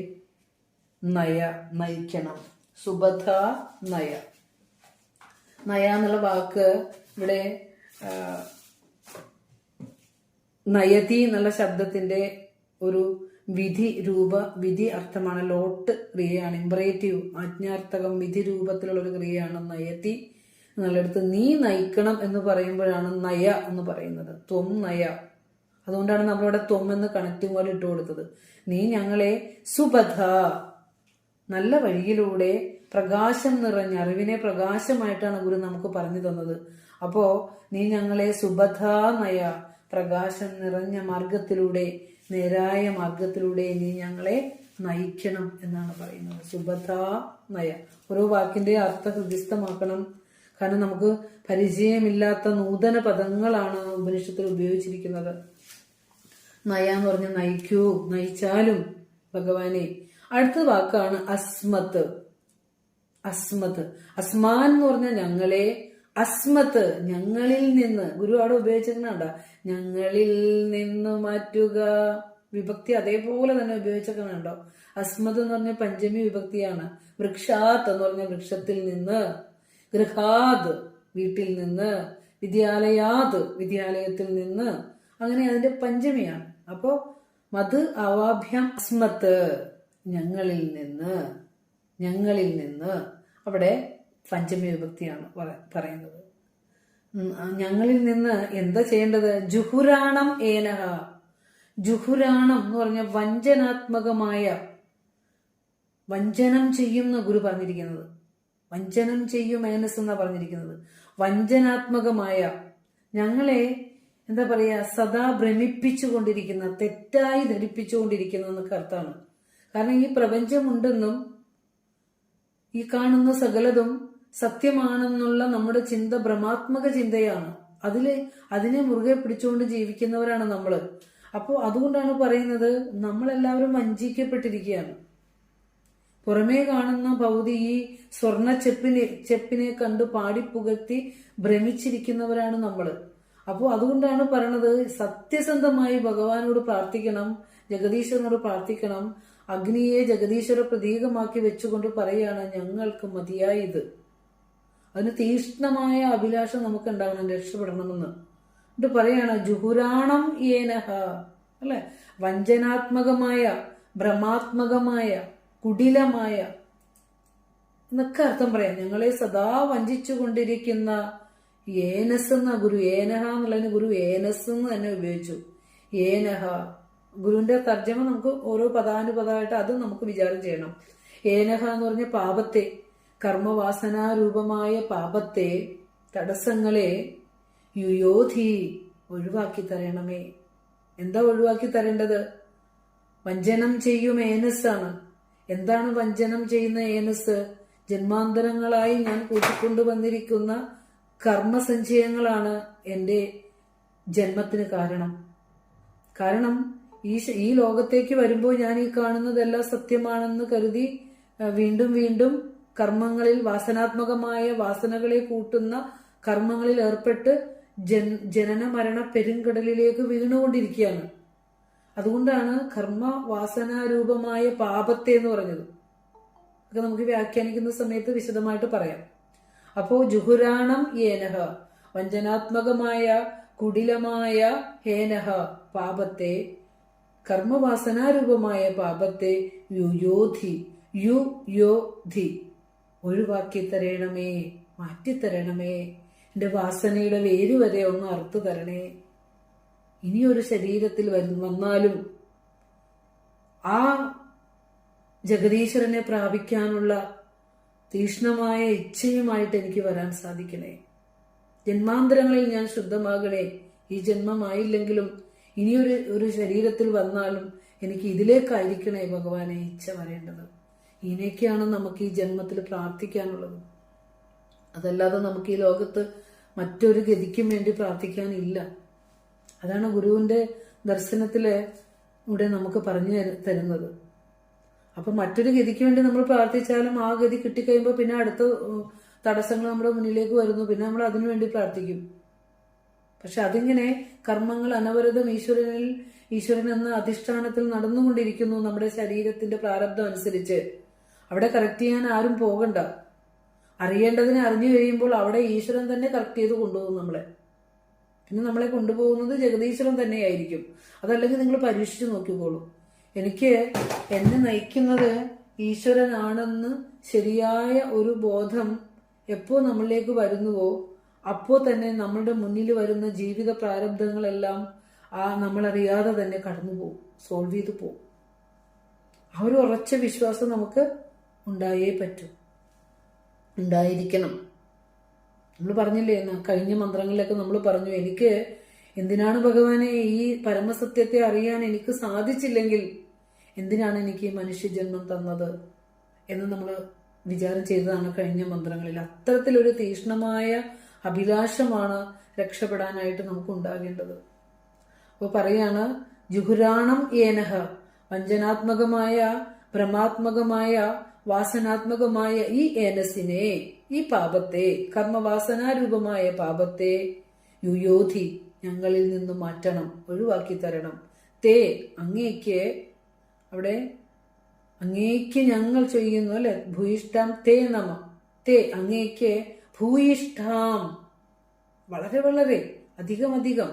B: നയിക്കണം. സുബധ നയ, നയ എന്നുള്ള വാക്ക് ഇവിടെ നയതി എന്നുള്ള ശബ്ദത്തിന്റെ ഒരു വിധി അർത്ഥമാണ്. ലോട്ട് ക്രിയയാണ്, ഇംപറേറ്റീവ്, ആജ്ഞാർത്ഥകം, വിധി രൂപത്തിലുള്ള ഒരു ക്രിയയാണ് നയതി എന്നുള്ളിടത്ത്. നീ നയിക്കണം എന്ന് പറയുമ്പോഴാണ് നയ എന്ന് പറയുന്നത്. ത്വം നയ. അതുകൊണ്ടാണ് നമ്മളിവിടെ ത്വം എന്ന് കണക്റ്റിംഗ് പോലെ ഇട്ട് കൊടുത്തത്. നീ ഞങ്ങളെ സുബധ നല്ല വഴിയിലൂടെ പ്രകാശം നിറഞ്ഞ അറിവിനെ പ്രകാശമായിട്ടാണ് ഗുരു നമുക്ക് പറഞ്ഞു തന്നത്. അപ്പോ നീ ഞങ്ങളെ സുബധ നയ പ്രകാശം നിറഞ്ഞ മാർഗത്തിലൂടെ, നേരായ മാർഗത്തിലൂടെ നീ ഞങ്ങളെ നയിക്കണം എന്നാണ് പറയുന്നത്. സുബധ നയ. ഓരോ വാക്കിന്റെ അർത്ഥം ഹൃദിസ്ഥമാക്കണം. കാരണം നമുക്ക് പരിചയമില്ലാത്ത നൂതന പദങ്ങളാണ് ഉപനിഷത്തിൽ ഉപയോഗിച്ചിരിക്കുന്നത്. നയ എന്ന് പറഞ്ഞ നയിക്കൂ, നയിച്ചാലും ഭഗവാനെ. അടുത്ത വാക്കാണ് അസ്മത്ത്. അസ്മത്ത്, അസ്മാൻ എന്ന് പറഞ്ഞാൽ ഞങ്ങളെ, അസ്മത്ത് ഞങ്ങളിൽ നിന്ന്. ഗുരു അവിടെ ഉപയോഗിച്ചിട്ടുണ്ടോ? ഞങ്ങളിൽ നിന്ന് മാറ്റുക. വിഭക്തി അതേപോലെ തന്നെ ഉപയോഗിച്ചിട്ടുണ്ടോ? അസ്മത്ത് എന്ന് പറഞ്ഞ പഞ്ചമി വിഭക്തിയാണ്. വൃക്ഷാത്ത് എന്ന് പറഞ്ഞ വൃക്ഷത്തിൽ നിന്ന്, ഗൃഹാത് വീട്ടിൽ നിന്ന്, വിദ്യാലയാത് വിദ്യാലയത്തിൽ നിന്ന്, അങ്ങനെ അതിന്റെ പഞ്ചമിയാണ്. അപ്പോ മത് അവാഭ്യം അസ്മത്ത് ഞങ്ങളിൽ നിന്ന്, ഞങ്ങളിൽ നിന്ന്. അവിടെ പഞ്ചമി വിഭക്തിയാണ് പറയുന്നത്. ഞങ്ങളിൽ നിന്ന് എന്താ ചെയ്യേണ്ടത്? ജുഹുരാണം ഏനഹ. ജുഹുരാണം എന്ന് പറഞ്ഞ വഞ്ചനാത്മകമായ, വഞ്ചനം ചെയ്യുന്ന ഗുരു പറഞ്ഞിരിക്കുന്നത്. വഞ്ചനം ചെയ്യും മേനസ് എന്നാ പറഞ്ഞിരിക്കുന്നത്. വഞ്ചനാത്മകമായ, ഞങ്ങളെ എന്താ പറയാ, സദാ ഭ്രമിപ്പിച്ചുകൊണ്ടിരിക്കുന്ന, തെറ്റായി ധരിപ്പിച്ചുകൊണ്ടിരിക്കുന്ന എന്നൊക്കെ അർത്ഥമാണ്. കാരണം ഈ പ്രപഞ്ചമുണ്ടെന്നും ഈ കാണുന്ന സകലതും സത്യമാണെന്നുള്ള നമ്മുടെ ചിന്ത ഭ്രമാത്മക ചിന്തയാണ്. അതിനെ മുറുകെ പിടിച്ചുകൊണ്ട് ജീവിക്കുന്നവരാണ് നമ്മള്. അപ്പോൾ അതുകൊണ്ടാണ് പറയുന്നത്, നമ്മളെല്ലാവരും വഞ്ചിക്കപ്പെട്ടിരിക്കുകയാണ്. പുറമേ കാണുന്ന ഭൗതി ഈ സ്വർണ്ണ ചെപ്പിനെ കണ്ട് പാടിപ്പുകഴ്ത്തി ഭ്രമിച്ചിരിക്കുന്നവരാണ് നമ്മള്. അപ്പോൾ അതുകൊണ്ടാണ് പറയണത്, സത്യസന്ധമായി ഭഗവാനോട് പ്രാർത്ഥിക്കണം, ജഗദീശ്വരനോട് പ്രാർത്ഥിക്കണം. അഗ്നിയെ ജഗദീശ്വര പ്രതീകമാക്കി വെച്ചുകൊണ്ട് പറയാണ്, ഞങ്ങൾക്ക് മതിയായി ഇത്. അതിന് തീഷ്ണമായ അഭിലാഷം നമുക്ക് ഉണ്ടാകണം, രക്ഷപ്പെടണമെന്ന്. എന്നിട്ട് പറയാണ് ജുഹുരാണം ഏനഹ, അല്ലെ? വഞ്ചനാത്മകമായ, ഭ്രമാത്മകമായ, കുടിലമായ എന്നൊക്കെ അർത്ഥം പറയാം. ഞങ്ങളെ സദാ വഞ്ചിച്ചു കൊണ്ടിരിക്കുന്ന ഏനസ് എന്ന ഗുരു, ഏനഹ എന്നുള്ളതിന് ഗുരു ഏനസ് എന്ന് തന്നെ ഉപയോഗിച്ചു. ഏനഹ ഗുരുവിന്റെ തർജ്ജമ നമുക്ക് ഓരോ പദാനുപദമായിട്ട് അത് നമുക്ക് വിചാരം ചെയ്യണം. ഏനഹ എന്ന് പറഞ്ഞ പാപത്തെ, കർമ്മവാസനാരൂപമായ പാപത്തെ, തടസ്സങ്ങളെ യുയോധി ഒഴിവാക്കി തരണമേ. എന്താ ഒഴിവാക്കി തരേണ്ടത്? വഞ്ചനം ചെയ്യും ഏനസ്സാണ്. എന്താണ് വഞ്ചനം ചെയ്യുന്ന ഏനസ്? ജന്മാന്തരങ്ങളായി ഞാൻ കൂട്ടിക്കൊണ്ടുവന്നിരിക്കുന്ന കർമ്മസഞ്ചയങ്ങളാണ് എന്റെ ജന്മത്തിന് കാരണം. കാരണം ഈ ലോകത്തേക്ക് വരുമ്പോൾ ഞാൻ ഈ കാണുന്നതെല്ലാം സത്യമാണെന്ന് കരുതി വീണ്ടും വീണ്ടും കർമ്മങ്ങളിൽ, വാസനാത്മകമായ വാസനകളെ കൂട്ടുന്ന കർമ്മങ്ങളിൽ ഏർപ്പെട്ട് ജനന മരണ പെരുങ്കടലിലേക്ക് വീണുകൊണ്ടിരിക്കുകയാണ്. അതുകൊണ്ടാണ് കർമ്മ വാസനാരൂപമായ പാപത്തെ എന്ന് പറഞ്ഞത്. അതൊക്കെ നമുക്ക് വ്യാഖ്യാനിക്കുന്ന സമയത്ത് വിശദമായിട്ട് പറയാം. അപ്പോ ജുഹുരാണം ഏനഹ, വഞ്ചനാത്മകമായ കുടിലമായ ഹേനഹ പാപത്തെ, കർമ്മവാസനാരൂപമായ പാപത്തെ യുയോധി, യുയോധി ഒഴിവാക്കി തരണമേ, മാറ്റിത്തരണമേ. എന്റെ വാസനയുടെ വേര് വരെ ഒന്ന് അറുത്തു തരണേ. ഇനിയൊരു ശരീരത്തിൽ വന്നാലും ആ ജഗദീശ്വരനെ പ്രാപിക്കാനുള്ള തീക്ഷ്ണമായ ഇച്ഛയുമായിട്ട് എനിക്ക് വരാൻ സാധിക്കണേ. ജന്മാന്തരങ്ങളിൽ ഞാൻ ശുദ്ധമാകണേ. ഈ ജന്മമായില്ലെങ്കിലും ഇനിയൊരു ശരീരത്തിൽ വന്നാലും എനിക്ക് ഇതിലേക്കായിരിക്കണേ ഭഗവാനെ ഇച്ഛ വരേണ്ടത്. ഇതിനൊക്കെയാണ് നമുക്ക് ഈ ജന്മത്തിൽ പ്രാർത്ഥിക്കാനുള്ളത്. അതല്ലാതെ നമുക്ക് ഈ ലോകത്ത് മറ്റൊരു ഗതിക്കും വേണ്ടി പ്രാർത്ഥിക്കാനില്ല. അതാണ് ഗുരുവിന്റെ ദർശനത്തില് ഇവിടെ നമുക്ക് പറഞ്ഞു തരുന്നത്. അപ്പൊ മറ്റൊരു ഗതിക്ക് വേണ്ടി നമ്മൾ പ്രാർത്ഥിച്ചാലും ആ ഗതി കിട്ടിക്കഴിയുമ്പോൾ പിന്നെ അടുത്ത തടസ്സങ്ങൾ നമ്മുടെ മുന്നിലേക്ക് വരുന്നു. പിന്നെ നമ്മൾ അതിനു വേണ്ടി പ്രാർത്ഥിക്കും. പക്ഷെ അതിങ്ങനെ കർമ്മങ്ങൾ അനവരതം ഈശ്വരൻ എന്ന അധിഷ്ഠാനത്തിൽ നടന്നുകൊണ്ടിരിക്കുന്നു. നമ്മുടെ ശരീരത്തിന്റെ പ്രാരബ്ധം അനുസരിച്ച് അവിടെ കറക്റ്റ് ചെയ്യാൻ ആരും പോകണ്ട. അറിയേണ്ടതിനെ അറിഞ്ഞു കഴിയുമ്പോൾ അവിടെ ഈശ്വരൻ തന്നെ കറക്റ്റ് ചെയ്ത് കൊണ്ടുപോകും നമ്മളെ. പിന്നെ നമ്മളെ കൊണ്ടുപോകുന്നത് ജഗദീശ്വരൻ തന്നെയായിരിക്കും. അതല്ലെങ്കിൽ നിങ്ങൾ പരീക്ഷിച്ചു നോക്കിക്കോളൂ. എനിക്ക് എന്നെ നയിക്കുന്നത് ഈശ്വരനാണെന്ന് ശരിയായ ഒരു ബോധം എപ്പോ നമ്മളിലേക്ക് വരുന്നുവോ അപ്പോ തന്നെ നമ്മളുടെ മുന്നിൽ വരുന്ന ജീവിത പ്രാരബ്ധങ്ങളെല്ലാം നമ്മളറിയാതെ തന്നെ കടന്നു പോകും, സോൾവ് ചെയ്തു പോകും. ആ ഒരു ഉറച്ച വിശ്വാസം നമുക്ക് ഉണ്ടായേ പറ്റൂ, ഉണ്ടായിരിക്കണം. നമ്മൾ പറഞ്ഞില്ലേ, കഴിഞ്ഞ മന്ത്രങ്ങളിലൊക്കെ നമ്മൾ പറഞ്ഞു, എനിക്ക് എന്തിനാണ് ഭഗവാനെ ഈ പരമസത്യത്തെ അറിയാൻ എനിക്ക് സാധിച്ചില്ലെങ്കിൽ എന്തിനാണ് എനിക്ക് ഈ മനുഷ്യജന്മം തന്നത് എന്ന് നമ്മൾ വിചാരം ചെയ്തതാണ് കഴിഞ്ഞ മന്ത്രങ്ങളിൽ. അത്തരത്തിലൊരു തീക്ഷ്ണമായ അഭിലാഷമാണ് രക്ഷപ്പെടാനായിട്ട് നമുക്ക് ഉണ്ടാകേണ്ടത്. അപ്പോൾ പറയാണ്, ജുഹുരാണം ഏനഹ, വഞ്ചനാത്മകമായ ഭ്രമാത്മകമായ വാസനാത്മകമായ ഈ ഏനസിനെ, ഈ പാപത്തെ, കർമ്മവാസനാരൂപമായ പാപത്തെ യുയോധി ഞങ്ങളിൽ നിന്നും മാറ്റണം, ഒഴിവാക്കി തരണം. തേ അങ്ങേക്ക്, അവിടെ അങ്ങേക്ക് ഞങ്ങൾ ചെയ്യുന്നു അല്ലെ, ഭൂയിഷ്ഠാം തേ നമ, തേ അങ്ങേക്ക് ഭൂയിഷ്ഠാം, വളരെ വളരെ അധികം അധികം,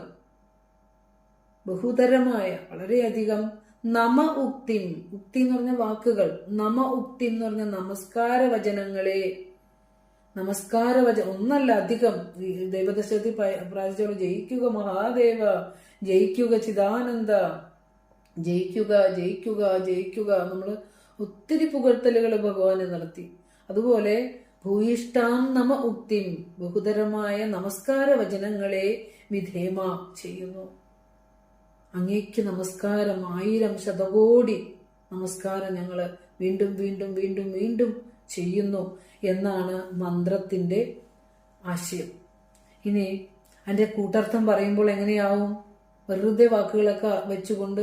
B: ബഹുതരമായ വളരെയധികം, നമ ഉക്തിം, ഉക്തി എന്ന് പറഞ്ഞ വാക്കുകൾ, നമ ഉക്തി എന്ന് പറഞ്ഞ നമസ്കാര വചനങ്ങളെ, നമസ്കാര വചനം ഒന്നല്ല അധികം. ദൈവദശരഥി പ്രാർത്ഥിച്ചോളൂ, ജയിക്കുക മഹാദേവ, ജയിക്കുക ചിദാനന്ദ, ജയിക്കുക ജയിക്കുക ജയിക്കുക. നമ്മള് ഒത്തിരി പുകഴ്ത്തലുകൾ ഭഗവാനെ നടത്തി. അതുപോലെ ഭൂയിഷ്ഠാം നമ ഉക്തിം, ബഹുതരമായ നമസ്കാര വചനങ്ങളെ വിധേമ ചെയ്യുന്നു. അങ്ങേക്ക് നമസ്കാരം, 1000 ശതകോടി നമസ്കാരം ഞങ്ങള് വീണ്ടും വീണ്ടും വീണ്ടും വീണ്ടും ചെയ്യുന്നു എന്നാണ് മന്ത്രത്തിന്റെ ആശയം. ഇനി അതിന്റെ കൂട്ടർത്ഥം പറയുമ്പോൾ എങ്ങനെയാവും? വെറുതെ വാക്കുകളൊക്കെ വെച്ചുകൊണ്ട്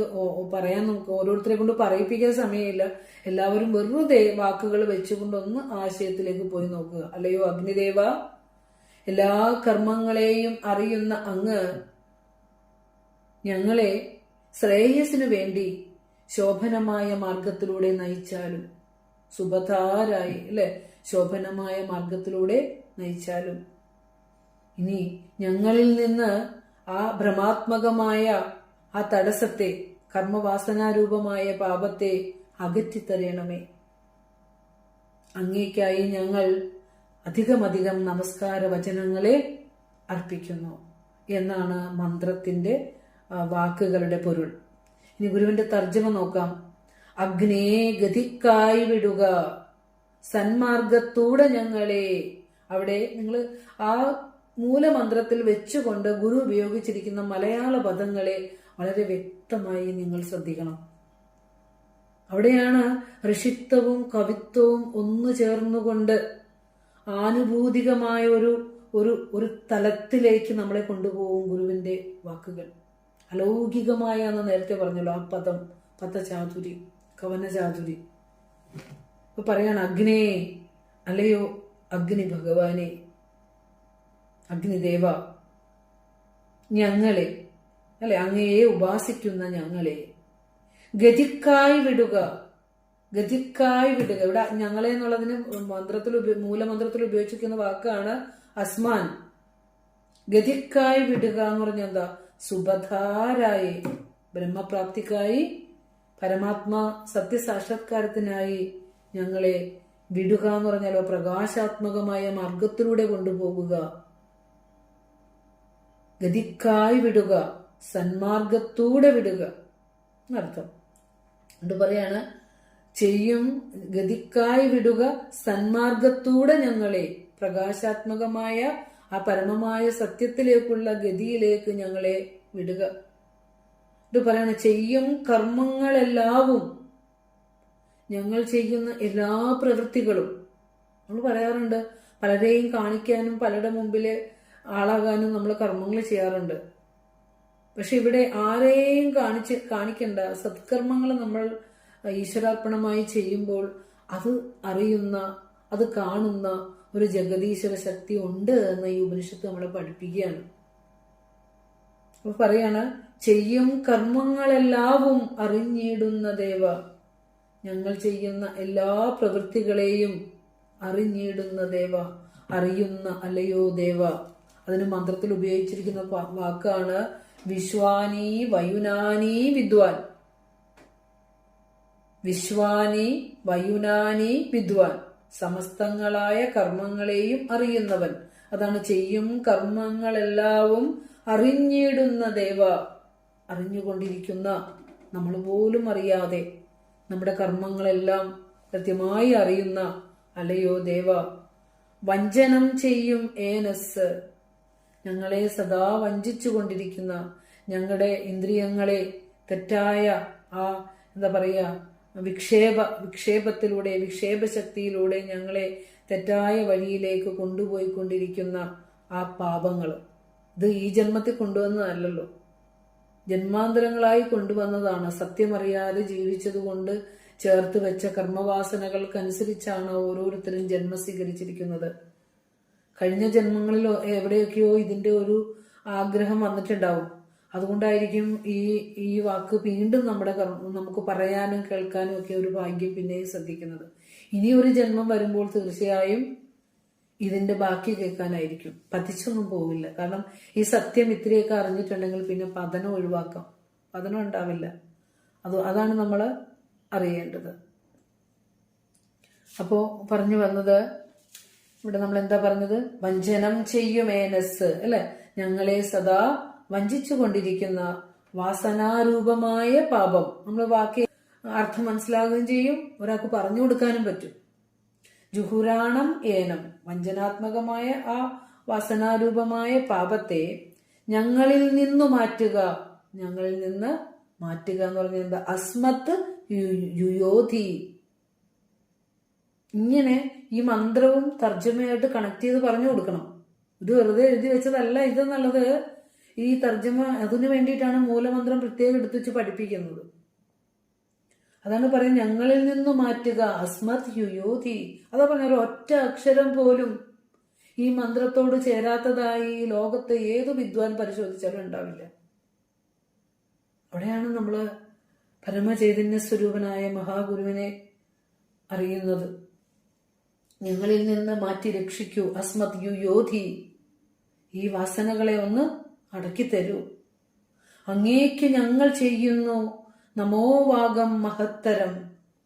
B: പറയാൻ നമുക്ക് ഓരോരുത്തരെ കൊണ്ട് പറയിപ്പിക്കാൻ സമയമില്ല. എല്ലാവരും വെറുതെ വാക്കുകൾ വെച്ചുകൊണ്ട് ഒന്ന് ആശയത്തിലേക്ക് പോയി നോക്കുക. അല്ലയോ അഗ്നിദേവ, എല്ലാ കർമ്മങ്ങളെയും അറിയുന്ന അങ്ങ് ഞങ്ങളെ ശ്രേയസിനു വേണ്ടി ശോഭനമായ മാർഗത്തിലൂടെ നയിച്ചാലും, സുബധാരായി അല്ലെ, ശോഭനമായ മാർഗത്തിലൂടെ നയിച്ചാലും, ഇനി ഞങ്ങളിൽ നിന്ന് ആ ഭ്രമാത്മകമായ ആ തടസ്സത്തെ, കർമ്മവാസനാരൂപമായ പാപത്തെ അകറ്റിത്തരയണമേ. അങ്ങേക്കായി ഞങ്ങൾ അധികമധികം നമസ്കാര വചനങ്ങളെ അർപ്പിക്കുന്നു എന്നാണ് മന്ത്രത്തിന്റെ വാക്കുകളുടെ പൊരുൾ. ഇനി ഗുരുവിന്റെ തർജ്ജമ നോക്കാം. അഗ്നേ ഗതിക്കായി വിടുക, സന്മാർഗത്തൂടെ ഞങ്ങളെ. അവിടെ നിങ്ങൾ ആ മൂലമന്ത്രത്തിൽ വെച്ചുകൊണ്ട് ഗുരു ഉപയോഗിച്ചിരിക്കുന്ന മലയാള പദങ്ങളെ വളരെ വ്യക്തമായി നിങ്ങൾ ശ്രദ്ധിക്കണം. അവിടെയാണ് ഋഷിത്വവും കവിത്വവും ഒന്നു ചേർന്നുകൊണ്ട് ആനുഭൂതികമായ ഒരു തലത്തിലേക്ക് നമ്മളെ കൊണ്ടുപോകും ഗുരുവിന്റെ വാക്കുകൾ. അലൗകികമായ എന്ന് നേരത്തെ പറഞ്ഞല്ലോ ആ പദം, പദചാതുരി, കവനചാതുരി. ഇപ്പൊ പറയാണ് അഗ്നേ, അല്ലയോ അഗ്നി ഭഗവാനെ, അഗ്നിദേവ, ഞങ്ങളെ, അല്ലെ അങ്ങയെ ഉപാസിക്കുന്ന ഞങ്ങളെ ഗതിക്കായി വിടുക. ഗതിക്കായി വിടുക. ഇവിടെ ഞങ്ങളെ എന്നുള്ളതിന് മൂലമന്ത്രത്തിൽ ഉപയോഗിച്ചിരിക്കുന്ന വാക്കാണ് അസ്മാൻ. ഗതിക്കായി വിടുക എന്ന് പറഞ്ഞാൽ എന്താ? സുബധാരായി, ബ്രഹ്മപ്രാപ്തിക്കായി, പരമാത്മാ സത്യസാക്ഷാത്കാരത്തിനായി ഞങ്ങളെ വിടുക എന്ന് പറഞ്ഞാലോ പ്രകാശാത്മകമായ മാർഗത്തിലൂടെ കൊണ്ടുപോകുക. ഗതിക്കായി വിടുക, സന്മാർഗത്തൂടെ വിടുക എന്നർത്ഥം. അത് പറയാണ് ചെയ്യും ഗതിക്കായി വിടുക, സന്മാർഗത്തൂടെ ഞങ്ങളെ, പ്രകാശാത്മകമായ ആ പരമമായ സത്യത്തിലേക്കുള്ള ഗതിയിലേക്ക് ഞങ്ങളെ വിടുക. ഇത് പറയാണ് ചെയ്യും കർമ്മങ്ങളെല്ലാവും, ഞങ്ങൾ ചെയ്യുന്ന എല്ലാ പ്രവൃത്തികളും. നമ്മൾ പറയാറുണ്ട് പലരെയും കാണിക്കാനും പലരുടെ മുമ്പില് ആളാകാനും നമ്മൾ കർമ്മങ്ങൾ ചെയ്യാറുണ്ട്. പക്ഷെ ഇവിടെ ആരെയും കാണിക്കണ്ട. സത്കർമ്മങ്ങൾ നമ്മൾ ഈശ്വരാർപ്പണമായി ചെയ്യുമ്പോൾ അത് അറിയുന്ന, അത് കാണുന്ന ഒരു ജഗദീശ്വര ശക്തി ഉണ്ട് എന്ന് ഈ ഉപനിഷത്ത് നമ്മളെ പഠിപ്പിക്കുകയാണ്. അപ്പൊ പറയാണ് ചെയ്യും കർമ്മങ്ങളെല്ലാവും അറിഞ്ഞിടുന്ന ദേവ, ഞങ്ങൾ ചെയ്യുന്ന എല്ലാ പ്രവൃത്തികളെയും അറിഞ്ഞിടുന്ന ദേവ, അറിയുന്ന അല്ലയോ ദേവ. അതിന് മന്ത്രത്തിൽ ഉപയോഗിച്ചിരിക്കുന്ന വാക്കാണ് വിശ്വാനി വയുനാനി വിദ്വാൻ. വിശ്വാനി വയുനാനി വിദ്വാൻ, സമസ്തങ്ങളായ കർമ്മങ്ങളെയും അറിയുന്നവൻ. അതാണ് ചെയ്യും കർമ്മങ്ങളെല്ലാവും അറിഞ്ഞിടുന്ന ദേവ. അറിഞ്ഞുകൊണ്ടിരിക്കുന്ന, നമ്മൾ പോലും അറിയാതെ നമ്മുടെ കർമ്മങ്ങളെല്ലാം കൃത്യമായി അറിയുന്ന അല്ലയോ ദേവ. വഞ്ചനം ചെയ്യും ഏനസ്, ഞങ്ങളെ സദാ വഞ്ചിച്ചു കൊണ്ടിരിക്കുന്ന, ഞങ്ങളുടെ ഇന്ദ്രിയങ്ങളെ തെറ്റായ ആ എന്താ പറയാ വിക്ഷേപത്തിലൂടെ, വിക്ഷേപശക്തിയിലൂടെ ഞങ്ങളെ തെറ്റായ വഴിയിലേക്ക് കൊണ്ടുപോയിക്കൊണ്ടിരിക്കുന്ന ആ പാപങ്ങൾ. ഇത് ഈ ജന്മത്തിൽ കൊണ്ടുവന്നതല്ലല്ലോ, ജന്മാന്തരങ്ങളായി കൊണ്ടുവന്നതാണ്. സത്യമറിയാതെ ജീവിച്ചതുകൊണ്ട് ചേർത്ത് വെച്ച കർമ്മവാസനകൾക്കനുസരിച്ചാണ് ഓരോരുത്തരും ജന്മം സ്വീകരിച്ചിരിക്കുന്നത്. കഴിഞ്ഞ ജന്മങ്ങളിൽ എവിടെയൊക്കെയോ ഇതിന്റെ ഒരു ആഗ്രഹം വന്നിട്ടുണ്ടാവും. അതുകൊണ്ടായിരിക്കും ഈ വാക്ക് വീണ്ടും നമുക്ക് പറയാനും കേൾക്കാനും ഒക്കെ ഒരു ഭാഗ്യം പിന്നെയും ശ്രദ്ധിക്കുന്നത്. ഇനി ഒരു ജന്മം വരുമ്പോൾ തീർച്ചയായും ഇതിന്റെ ബാക്കി കേൾക്കാനായിരിക്കും. പതിച്ചൊന്നും പോവില്ല. കാരണം ഈ സത്യം ഇത്രയൊക്കെ അറിഞ്ഞിട്ടുണ്ടെങ്കിൽ പിന്നെ പതനം ഒഴിവാക്കാം, പതനം ഉണ്ടാവില്ല. അതാണ് നമ്മൾ അറിയേണ്ടത്. അപ്പോ പറഞ്ഞു വന്നത്, ഇവിടെ നമ്മൾ എന്താ പറഞ്ഞത്? വഞ്ചനം ചെയ്യുമേനസ്, അല്ലെ? ഞങ്ങളെ സദാ വഞ്ചിച്ചു കൊണ്ടിരിക്കുന്ന വാസനാരൂപമായ പാപം. നമ്മൾ വാക്ക് അർത്ഥം മനസ്സിലാകുകയും ചെയ്യും, ഒരാൾക്ക് പറഞ്ഞു കൊടുക്കാനും പറ്റും. ജുഹുരാണം ഏനം, വഞ്ചനാത്മകമായ ആ വാസനാരൂപമായ പാപത്തെ ഞങ്ങളിൽ നിന്നു മാറ്റുക. ഞങ്ങളിൽ നിന്ന് മാറ്റുക എന്ന് പറഞ്ഞാൽ എന്താ? അസ്മത്ത് യുയോധി. ഇങ്ങനെ ഈ മന്ത്രവും തർജ്ജമയായിട്ട് കണക്ട് ചെയ്ത് പറഞ്ഞു കൊടുക്കണം. ഇത് വെറുതെ എഴുതി വെച്ചതല്ല ഇതെന്നുള്ളത്. ഈ തർജ്ജമ അതിനു വേണ്ടിയിട്ടാണ് മൂലമന്ത്രം പ്രത്യേകം എടുത്തു വെച്ച് പഠിപ്പിക്കുന്നത്. അതാണ് പറയുന്നത് ഞങ്ങളിൽ നിന്ന് മാറ്റുക, അസ്മത് യുയോധി. അതാ പറഞ്ഞ ഒരു ഒറ്റ അക്ഷരം പോലും ഈ മന്ത്രത്തോട് ചേരാത്തതായി ഈ ലോകത്ത് ഏത് വിദ്വാൻ പരിശോധിച്ചാലും ഉണ്ടാവില്ല. അവിടെയാണ് നമ്മള് പരമചൈതന്യ സ്വരൂപനായ മഹാഗുരുവിനെ അറിയുന്നത്. ഞങ്ങളിൽ നിന്ന് മാറ്റി രക്ഷിക്കൂ, അസ്മത് യുയോധി. ഈ വാസനകളെ ഒന്ന് അടക്കി തരൂ. അങ്ങേക്ക് ഞങ്ങൾ ചെയ്യുന്നു നമോവാകം മഹത്തരം.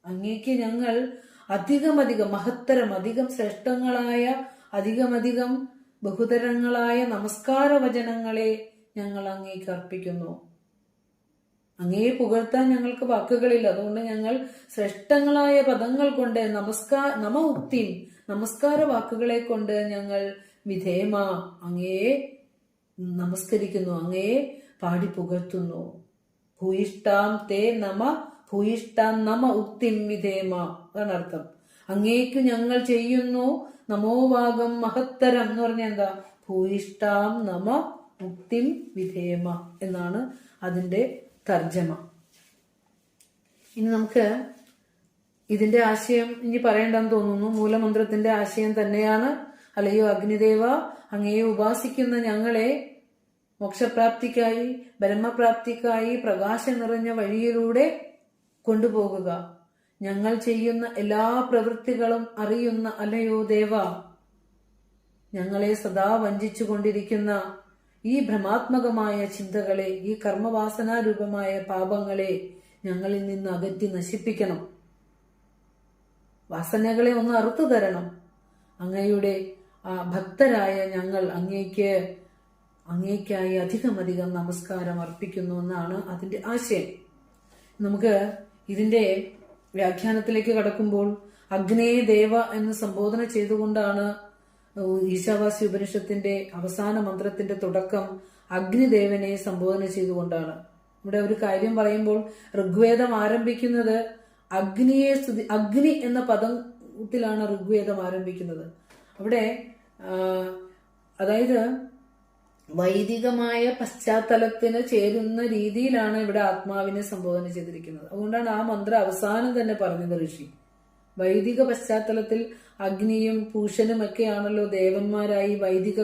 B: അങ്ങേക്ക് ഞങ്ങൾ അധികമധികം മഹത്തരം, അധികം ശ്രേഷ്ഠങ്ങളായ, അധികമധികം ബഹുതരങ്ങളായ നമസ്കാര വചനങ്ങളെ ഞങ്ങൾ അങ്ങേക്ക് അർപ്പിക്കുന്നു. അങ്ങയെ പുകഴ്ത്താൻ ഞങ്ങൾക്ക് വാക്കുകളില്ല. അതുകൊണ്ട് ഞങ്ങൾ ശ്രേഷ്ഠങ്ങളായ പദങ്ങൾ കൊണ്ട് നമ ഉക്തിം നമസ്കാര വാക്കുകളെ കൊണ്ട് ഞങ്ങൾ വിധേമ അങ്ങയെ നമസ്കരിക്കുന്നു, അങ്ങയെ പാടി പുകഴ്ത്തുന്നു. ഭൂയിഷ്ടാം തേ നമ ഭൂയിഷ്ടാം നമ ഉക്തിം വിധേമ, അതാണ് അർത്ഥം. അങ്ങേക്കു ഞങ്ങൾ ചെയ്യുന്നു നമോവാകം മഹത്തരം എന്ന് പറഞ്ഞാൽ എന്താ? ഭൂയിഷ്ടാം നമ ഉക്തിം വിധേമ എന്നാണ് അതിന്റെ തർജ്ജമ. ഇനി നമുക്ക് ഇതിന്റെ ആശയം ഇനി പറയേണ്ടെന്ന് തോന്നുന്നു. മൂലമന്ത്രത്തിന്റെ ആശയം തന്നെയാണ്. അല്ലയോ അഗ്നിദേവ, അങ്ങയെ ഉപാസിക്കുന്ന ഞങ്ങളെ മോക്ഷപ്രാപ്തിക്കായി ബ്രഹ്മപ്രാപ്തിക്കായി പ്രകാശം നിറഞ്ഞ വഴിയിലൂടെ കൊണ്ടുപോകുക. ഞങ്ങൾ ചെയ്യുന്ന എല്ലാ പ്രവൃത്തികളും അറിയുന്ന അല്ലയോ ദേവ, ഞങ്ങളെ സദാ വഞ്ചിച്ചു കൊണ്ടിരിക്കുന്ന ഈ ഭ്രമാത്മകമായ ചിന്തകളെ, ഈ കർമ്മവാസനാരൂപമായ പാപങ്ങളെ ഞങ്ങളിൽ നിന്ന് അകറ്റി നശിപ്പിക്കണം. വാസനകളെ ഒന്ന് അറുത്തു തരണം. അങ്ങയുടെ ഭക്തരായ ഞങ്ങൾ അങ്ങേക്കായി അധികം നമസ്കാരം അർപ്പിക്കുന്നു എന്നാണ് അതിന്റെ ആശയം. നമുക്ക് ഇതിന്റെ വ്യാഖ്യാനത്തിലേക്ക് കടക്കുമ്പോൾ അഗ്നേ ദേവ എന്ന് സംബോധന ചെയ്തുകൊണ്ടാണ് ഈശാവാസ്യ ഉപനിഷത്തിന്റെ അവസാന മന്ത്രത്തിന്റെ തുടക്കം അഗ്നിദേവനെ സംബോധന ചെയ്തുകൊണ്ടാണ്. ഇവിടെ ഒരു കാര്യം പറയുമ്പോൾ ഋഗ്വേദം ആരംഭിക്കുന്നത് അഗ്നി എന്ന പദത്തിലാണ് ഋഗ്വേദം ആരംഭിക്കുന്നത്. അവിടെ അതായത് വൈദികമായ പശ്ചാത്തലത്തിന് ചേരുന്ന രീതിയിലാണ് ഇവിടെ ആത്മാവിനെ സംബോധന ചെയ്തിരിക്കുന്നത്. അതുകൊണ്ടാണ് ആ മന്ത്രം അവസാനം തന്നെ പറഞ്ഞത് ഋഷി. വൈദിക പശ്ചാത്തലത്തിൽ അഗ്നിയും പൂഷനും ഒക്കെയാണല്ലോ ദേവന്മാരായി വൈദിക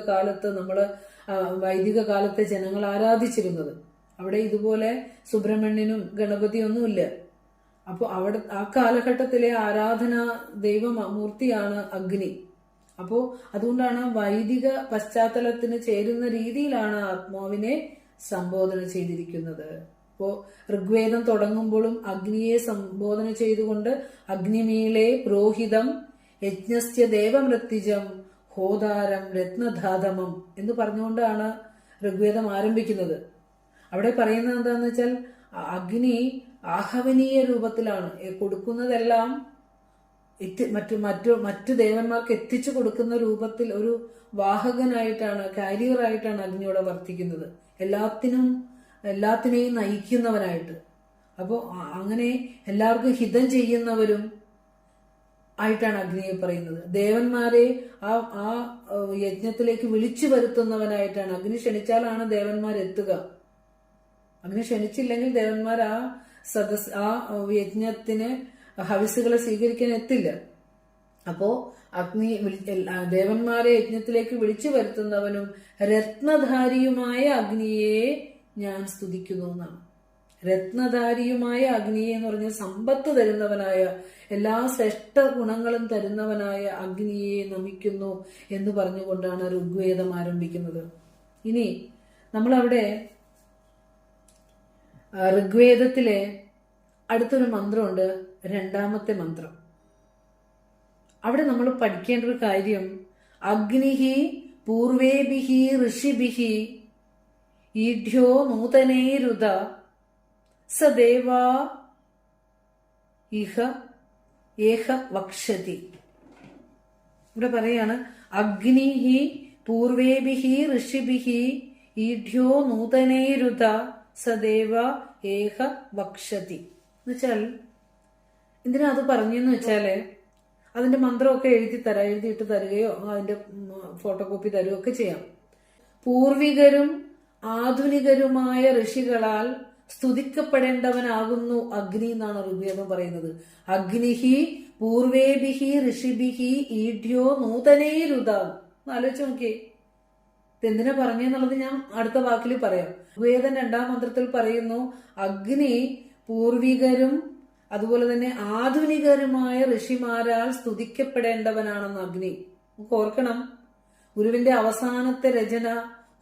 B: കാലത്തെ ജനങ്ങൾ ആരാധിച്ചിരുന്നത്. അവിടെ ഇതുപോലെ സുബ്രഹ്മണ്യനും ഗണപതിയൊന്നുമില്ല. അപ്പോൾ അവിടെ ആ കാലഘട്ടത്തിലെ ആരാധനാ മൂർത്തിയാണ് അഗ്നി. അപ്പോ അതുകൊണ്ടാണ് വൈദിക പശ്ചാത്തലത്തിന് ചേരുന്ന രീതിയിലാണ് ആത്മാവിനെ സംബോധന ചെയ്തിരിക്കുന്നത്. അപ്പോ ഋഗ്വേദം തുടങ്ങുമ്പോഴും അഗ്നിയെ സംബോധന ചെയ്തുകൊണ്ട് അഗ്നിമീളെ പുരോഹിതം യജ്ഞസ്യ ദേവമൃത്യുജം ഹോതാരം രത്നധാതമം എന്ന് പറഞ്ഞുകൊണ്ടാണ് ഋഗ്വേദം ആരംഭിക്കുന്നത്. അവിടെ പറയുന്നത് എന്താന്ന് വെച്ചാൽ അഗ്നി ആഹവനീയ രൂപത്തിലാണ് കൊടുക്കുന്നതെല്ലാം മറ്റു ദേവന്മാർക്ക് എത്തിച്ചു കൊടുക്കുന്ന രൂപത്തിൽ ഒരു വാഹകനായിട്ടാണ്, കാരിയറായിട്ടാണ് അഗ്നിയോടെ വർത്തിക്കുന്നത്. എല്ലാത്തിനെയും നയിക്കുന്നവനായിട്ട്. അപ്പോൾ അങ്ങനെ എല്ലാവർക്കും ഹിതം ചെയ്യുന്നവരും ആയിട്ടാണ് അഗ്നിയെ പറയുന്നത്. ദേവന്മാരെ ആ യജ്ഞത്തിലേക്ക് വിളിച്ചു വരുത്തുന്നവനായിട്ടാണ്. അഗ്നി ക്ഷണിച്ചാലാണ് ദേവന്മാർ എത്തുക. അഗ്നി ക്ഷണിച്ചില്ലെങ്കിൽ ദേവന്മാർ ആ യജ്ഞത്തിന് ഹവിസുകളെ സ്വീകരിക്കാൻ എത്തില്ല. അപ്പോ അഗ്നി ദേവന്മാരെ യജ്ഞത്തിലേക്ക് വിളിച്ചു വരുത്തുന്നവനും രത്നധാരിയുമായ അഗ്നിയെ ഞാൻ സ്തുതിക്കുന്നു എന്നാണ്. രത്നധാരിയുമായ അഗ്നിയെ എന്ന് പറഞ്ഞാൽ സമ്പത്ത് തരുന്നവനായ, എല്ലാ ശ്രേഷ്ഠ ഗുണങ്ങളും തരുന്നവനായ അഗ്നിയെ നമിക്കുന്നു എന്ന് പറഞ്ഞുകൊണ്ടാണ് ഋഗ്വേദം ആരംഭിക്കുന്നത്. ഇനി നമ്മളവിടെ ഋഗ്വേദത്തിലെ അടുത്തൊരു മന്ത്രമുണ്ട്, രണ്ടാമത്തെ മന്ത്രം. അവിടെ നമ്മൾ പഠിക്കേണ്ട ഒരു കാര്യം, അഗ്നിഹി പൂർവേഭിഹി ഋഷിഭിഹി ഈഢ്യോ നൂതനൈരുത സദേവാ ഇഹ ഏഹ വക്ഷതി. ഇവിടെ പറയാണ് അഗ്നിഹി പൂർവേഭിഹി ഋഷിഭിഹി ഈഢ്യോ നൂതനൈരുത സദേവ ഏഹ വക്ഷതി. എന്നുവെച്ചാൽ എന്തിനാ അത് പറഞ്ഞെന്ന് വെച്ചാല് അതിന്റെ മന്ത്രമൊക്കെ എഴുതിയിട്ട് തരികയോ അതിന്റെ ഫോട്ടോ കോപ്പി തരുകയോ ഒക്കെ ചെയ്യാം. പൂർവികരും ആധുനികരുമായ ഋഷികളാൽ സ്തുതിക്കപ്പെടേണ്ടവനാകുന്നു അഗ്നി എന്നാണ് ഋഗ്വേദം പറയുന്നത്. അഗ്നിഹി പൂർവേഭിഹി ഋഷിഭിഹി ഈഢ്യോ നൂതനൈരുത. ആലോചിച്ച് നോക്കിയേ, ഇതെന്തിനാ പറഞ്ഞെന്നുള്ളത് ഞാൻ അടുത്ത വാക്കിൽ പറയാം. ഋഗ്വേദം 2-ാം മന്ത്രത്തിൽ പറയുന്നു അഗ്നി പൂർവികരും അതുപോലെ തന്നെ ആധുനികരുമായ ഋഷിമാരാൽ സ്തുതിക്കപ്പെടേണ്ടവനാണെന്ന് അഗ്നി. നമുക്ക് ഓർക്കണം, ഗുരുവിന്റെ അവസാനത്തെ രചന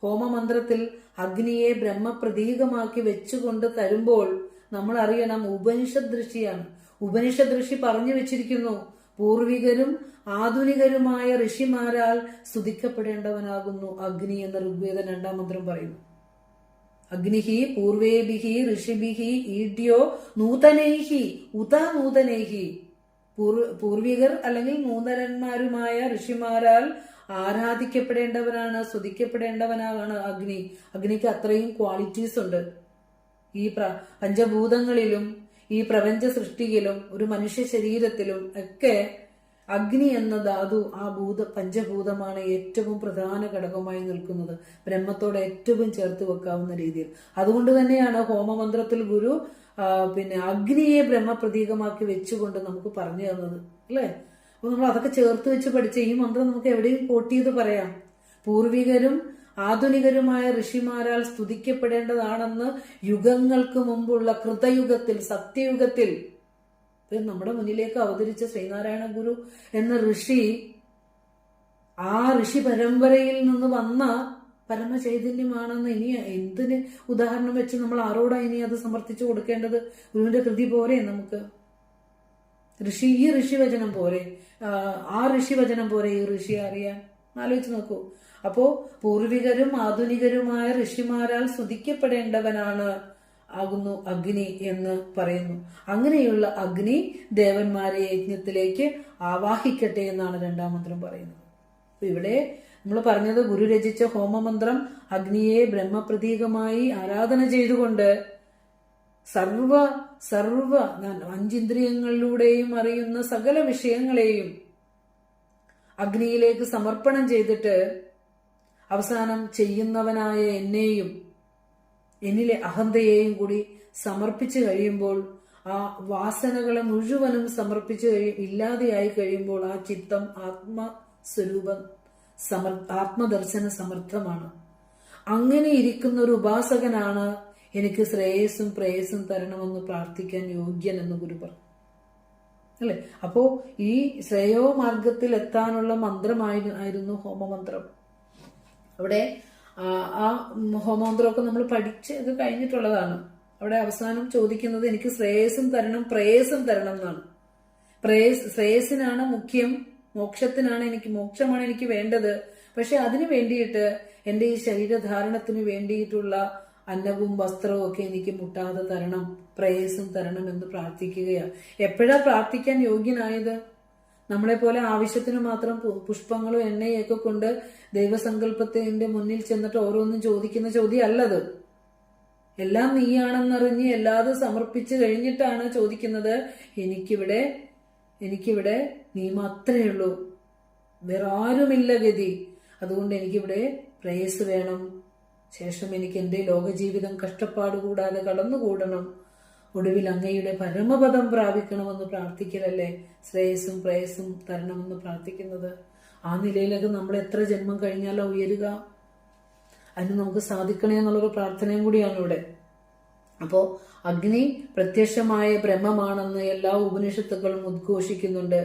B: ഹോമമന്ത്രത്തിൽ അഗ്നിയെ ബ്രഹ്മപ്രതീകമാക്കി വെച്ചുകൊണ്ട് തരുമ്പോൾ നമ്മൾ അറിയണം ഉപനിഷദ് ഋഷിയാണ്. ഉപനിഷദ് ഋഷി പറഞ്ഞു വെച്ചിരിക്കുന്നു പൂർവികരും ആധുനികരുമായ ഋഷിമാരാൽ സ്തുതിക്കപ്പെടേണ്ടവനാകുന്നു അഗ്നി എന്ന് ഋഗ്വേദം 2-ാം മന്ത്രം പറയുന്നു. അഗ്നിഹി പൂർവേഭിഹി ഋഷിഭിഹി ഈഡ്യോ നൂതനൈഹി ഉത നൂതനൈഹി. പൂർവികർ അല്ലെങ്കിൽ നൂതനന്മാരുമായ ഋഷിമാരാൽ ആരാധിക്കപ്പെടേണ്ടവനാണ്, സ്തുതിക്കപ്പെടേണ്ടവനാണ് അഗ്നി. അഗ്നിക്ക് അത്രയും ക്വാളിറ്റീസ് ഉണ്ട്. ഈ പഞ്ചഭൂതങ്ങളിലും ഈ പ്രപഞ്ച സൃഷ്ടിയിലും ഒരു മനുഷ്യ ശരീരത്തിലും ഒക്കെ അഗ്നി എന്ന ധാതു ആ പഞ്ചഭൂതമാണ് ഏറ്റവും പ്രധാന ഘടകമായി നിൽക്കുന്നത്, ബ്രഹ്മത്തോട് ഏറ്റവും ചേർത്ത് വെക്കാവുന്ന രീതിയിൽ. അതുകൊണ്ട് തന്നെയാണ് ഹോമമന്ത്രത്തിൽ ഗുരു അഗ്നിയെ ബ്രഹ്മപ്രതീകമാക്കി വെച്ചുകൊണ്ട് നമുക്ക് പറഞ്ഞു തന്നത്, അല്ലേ? അപ്പൊ നമ്മൾ അതൊക്കെ ചേർത്ത് വെച്ച് പഠിച്ച ഈ മന്ത്രം നമുക്ക് എവിടെയും കോട്ട് ചെയ്ത് പറയാം. പൂർവികരും ആധുനികരുമായ ഋഷിമാരാൽ സ്തുതിക്കപ്പെടേണ്ടതാണെന്ന് യുഗങ്ങൾക്ക് മുമ്പുള്ള കൃതയുഗത്തിൽ, സത്യയുഗത്തിൽ നമ്മുടെ മുന്നിലേക്ക് അവതരിച്ച ശ്രീനാരായണ ഗുരു എന്ന ഋഷി, ആ ഋഷി പരമ്പരയിൽ നിന്ന് വന്ന പരമചൈതന്യമാണെന്ന് ഇനി എന്തിന് ഉദാഹരണം വെച്ച് നമ്മൾ ആരോടാ ഇനി അത് സമർത്ഥിച്ചു കൊടുക്കേണ്ടത്? ഗുരുവിന്റെ കൃതി പോരെ നമുക്ക്? ഈ ഋഷിവചനം പോരെ? ആ ഋഷിവചനം പോരെ ഈ ഋഷിയെ അറിയാൻ? ആലോചിച്ച് നോക്കൂ. അപ്പോ പൂർവികരും ആധുനികരുമായ ഋഷിമാരാൽ സ്തുതിക്കപ്പെടേണ്ടവനാണ് ആകുന്നു അഗ്നി എന്ന് പറയുന്നു. അങ്ങനെയുള്ള അഗ്നി ദേവന്മാരെ യജ്ഞത്തിലേക്ക് ആവാഹിക്കട്ടെ എന്നാണ് 2-ാം മന്ത്രം പറയുന്നത്. അപ്പൊ ഇവിടെ നമ്മൾ പറഞ്ഞത് ഗുരു രചിച്ച ഹോമമന്ത്രം അഗ്നിയെ ബ്രഹ്മപ്രതീകമായി ആരാധന ചെയ്തുകൊണ്ട് സർവ 5 ഇന്ദ്രിയങ്ങളിലൂടെയും അറിയുന്ന സകല വിഷയങ്ങളെയും അഗ്നിയിലേക്ക് സമർപ്പണം ചെയ്തിട്ട് അവസാനം ചെയ്യുന്നവനായ എന്നെയും എന്നിലെ അഹന്തയെയും കൂടി സമർപ്പിച്ചു കഴിയുമ്പോൾ, ആ വാസനകളെ മുഴുവനും സമർപ്പിച്ചു ഇല്ലാതെയായി കഴിയുമ്പോൾ ആ ചിത്തം ആത്മസ്വരൂപം ആത്മദർശന സമർത്ഥമാണ്. അങ്ങനെ ഇരിക്കുന്ന ഒരു ഉപാസകനാണ് എനിക്ക് ശ്രേയസ്സും പ്രേയസ്സും തരണമെന്ന് പ്രാർത്ഥിക്കാൻ യോഗ്യൻ എന്ന് ഗുരു പറഞ്ഞു, അല്ലെ? അപ്പോ ഈ ശ്രേയോ മാർഗത്തിൽ എത്താനുള്ള മന്ത്രമായിരുന്നു ഹോമമന്ത്രം. അവിടെ ആ ഹോമമന്ത്രമൊക്കെ നമ്മൾ പഠിച്ച് ഇത് കഴിഞ്ഞിട്ടുള്ളതാണ്. അവിടെ അവസാനം ചോദിക്കുന്നത് എനിക്ക് ശ്രേയസ്സും തരണം പ്രേയസ്സും തരണം എന്നാണ്. ശ്രേയസ്സിനാണ് മുഖ്യം, മോക്ഷമാണ് എനിക്ക് വേണ്ടത്. പക്ഷെ അതിനു വേണ്ടിയിട്ട് എന്റെ ഈ ശരീരധാരണത്തിന് വേണ്ടിയിട്ടുള്ള അന്നവും വസ്ത്രവും ഒക്കെ എനിക്ക് മുട്ടാതെ തരണം, പ്രേയസ്സും തരണം എന്ന് പ്രാർത്ഥിക്കുകയാണ്. എപ്പോഴാ പ്രാർത്ഥിക്കാൻ യോഗ്യനായത്? നമ്മളെ പോലെ ആവശ്യത്തിന് മാത്രം പുഷ്പങ്ങളും എണ്ണയൊക്കെ കൊണ്ട് ദൈവസങ്കല്പത്തിന്റെ മുന്നിൽ ചെന്നിട്ട് ഓരോന്നും ചോദിക്കുന്ന ചോദ്യം അല്ലത്. എല്ലാം നീയാണെന്നറിഞ്ഞ് എല്ലാതും സമർപ്പിച്ചു കഴിഞ്ഞിട്ടാണ് ചോദിക്കുന്നത്, എനിക്കിവിടെ നീ മാത്രമേ ഉള്ളൂ, വേറെ ആരുമില്ല ഗതി, അതുകൊണ്ട് എനിക്കിവിടെ പ്രേയസ് വേണം, ശേഷം എനിക്ക് എന്റെ ലോകജീവിതം കഷ്ടപ്പാട് കൂടാതെ കടന്നുകൂടണം, ഒടുവിൽ അങ്ങയുടെ പരമപദം പ്രാപിക്കണമെന്ന് പ്രാർത്ഥിക്കലല്ലേ ശ്രേയസ്സും പ്രേയസ്സും തരണമെന്ന് പ്രാർത്ഥിക്കുന്നത്. ആ നിലയിലൊക്കെ നമ്മൾ എത്ര ജന്മം കഴിഞ്ഞാലോ ഉയരുക, അതിന് നമുക്ക് സാധിക്കണേ എന്നുള്ളൊരു പ്രാർത്ഥനയും കൂടിയാണ് ഇവിടെ. അപ്പോ അഗ്നി പ്രത്യക്ഷമായ ബ്രഹ്മമാണെന്ന് എല്ലാ ഉപനിഷത്തുക്കളും ഉദ്ഘോഷിക്കുന്നുണ്ട്.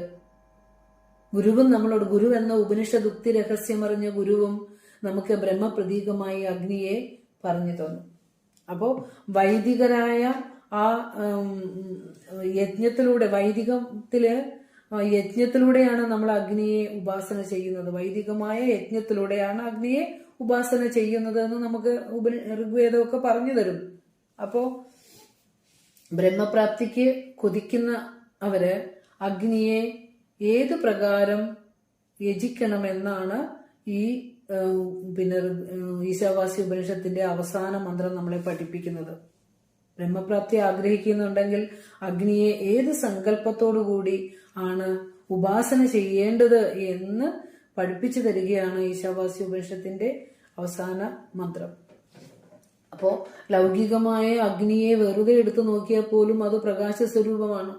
B: ഗുരുവും നമ്മളോട്, ഗുരു എന്ന ഉപനിഷദുക്തി രഹസ്യമറിഞ്ഞ ഗുരുവും നമുക്ക് ബ്രഹ്മപ്രതീകമായി അഗ്നിയെ പറഞ്ഞു തന്നു. അപ്പോ വൈദികരായ ആ യജ്ഞത്തിലൂടെയാണ് നമ്മൾ അഗ്നിയെ ഉപാസന ചെയ്യുന്നത്. വൈദികമായ യജ്ഞത്തിലൂടെയാണ് അഗ്നിയെ ഉപാസന ചെയ്യുന്നത് എന്ന് നമുക്ക് ഋഗ്വേദമൊക്കെ പറഞ്ഞു തരും. അപ്പോ ബ്രഹ്മപ്രാപ്തിക്ക് കൊതിക്കുന്ന അവര് അഗ്നിയെ ഏത് പ്രകാരം യജിക്കണമെന്നാണ് ഈ ഈശാവാസ്യ ഉപനിഷത്തിന്റെ അവസാന മന്ത്രം നമ്മളെ പഠിപ്പിക്കുന്നത്. ബ്രഹ്മപ്രാപ്തി ആഗ്രഹിക്കുന്നുണ്ടെങ്കിൽ അഗ്നിയെ ഏത് സങ്കല്പത്തോടുകൂടി ആണ് ഉപാസന ചെയ്യേണ്ടത് എന്ന് പഠിപ്പിച്ചു തരികയാണ് ഈശാവാസ്യ ഉപനിഷത്തിന്റെ അവസാന മന്ത്രം. അപ്പോ ലൗകികമായ അഗ്നിയെ വെറുതെ എടുത്തു നോക്കിയാൽ പോലും അത് പ്രകാശ സ്വരൂപമാണ്.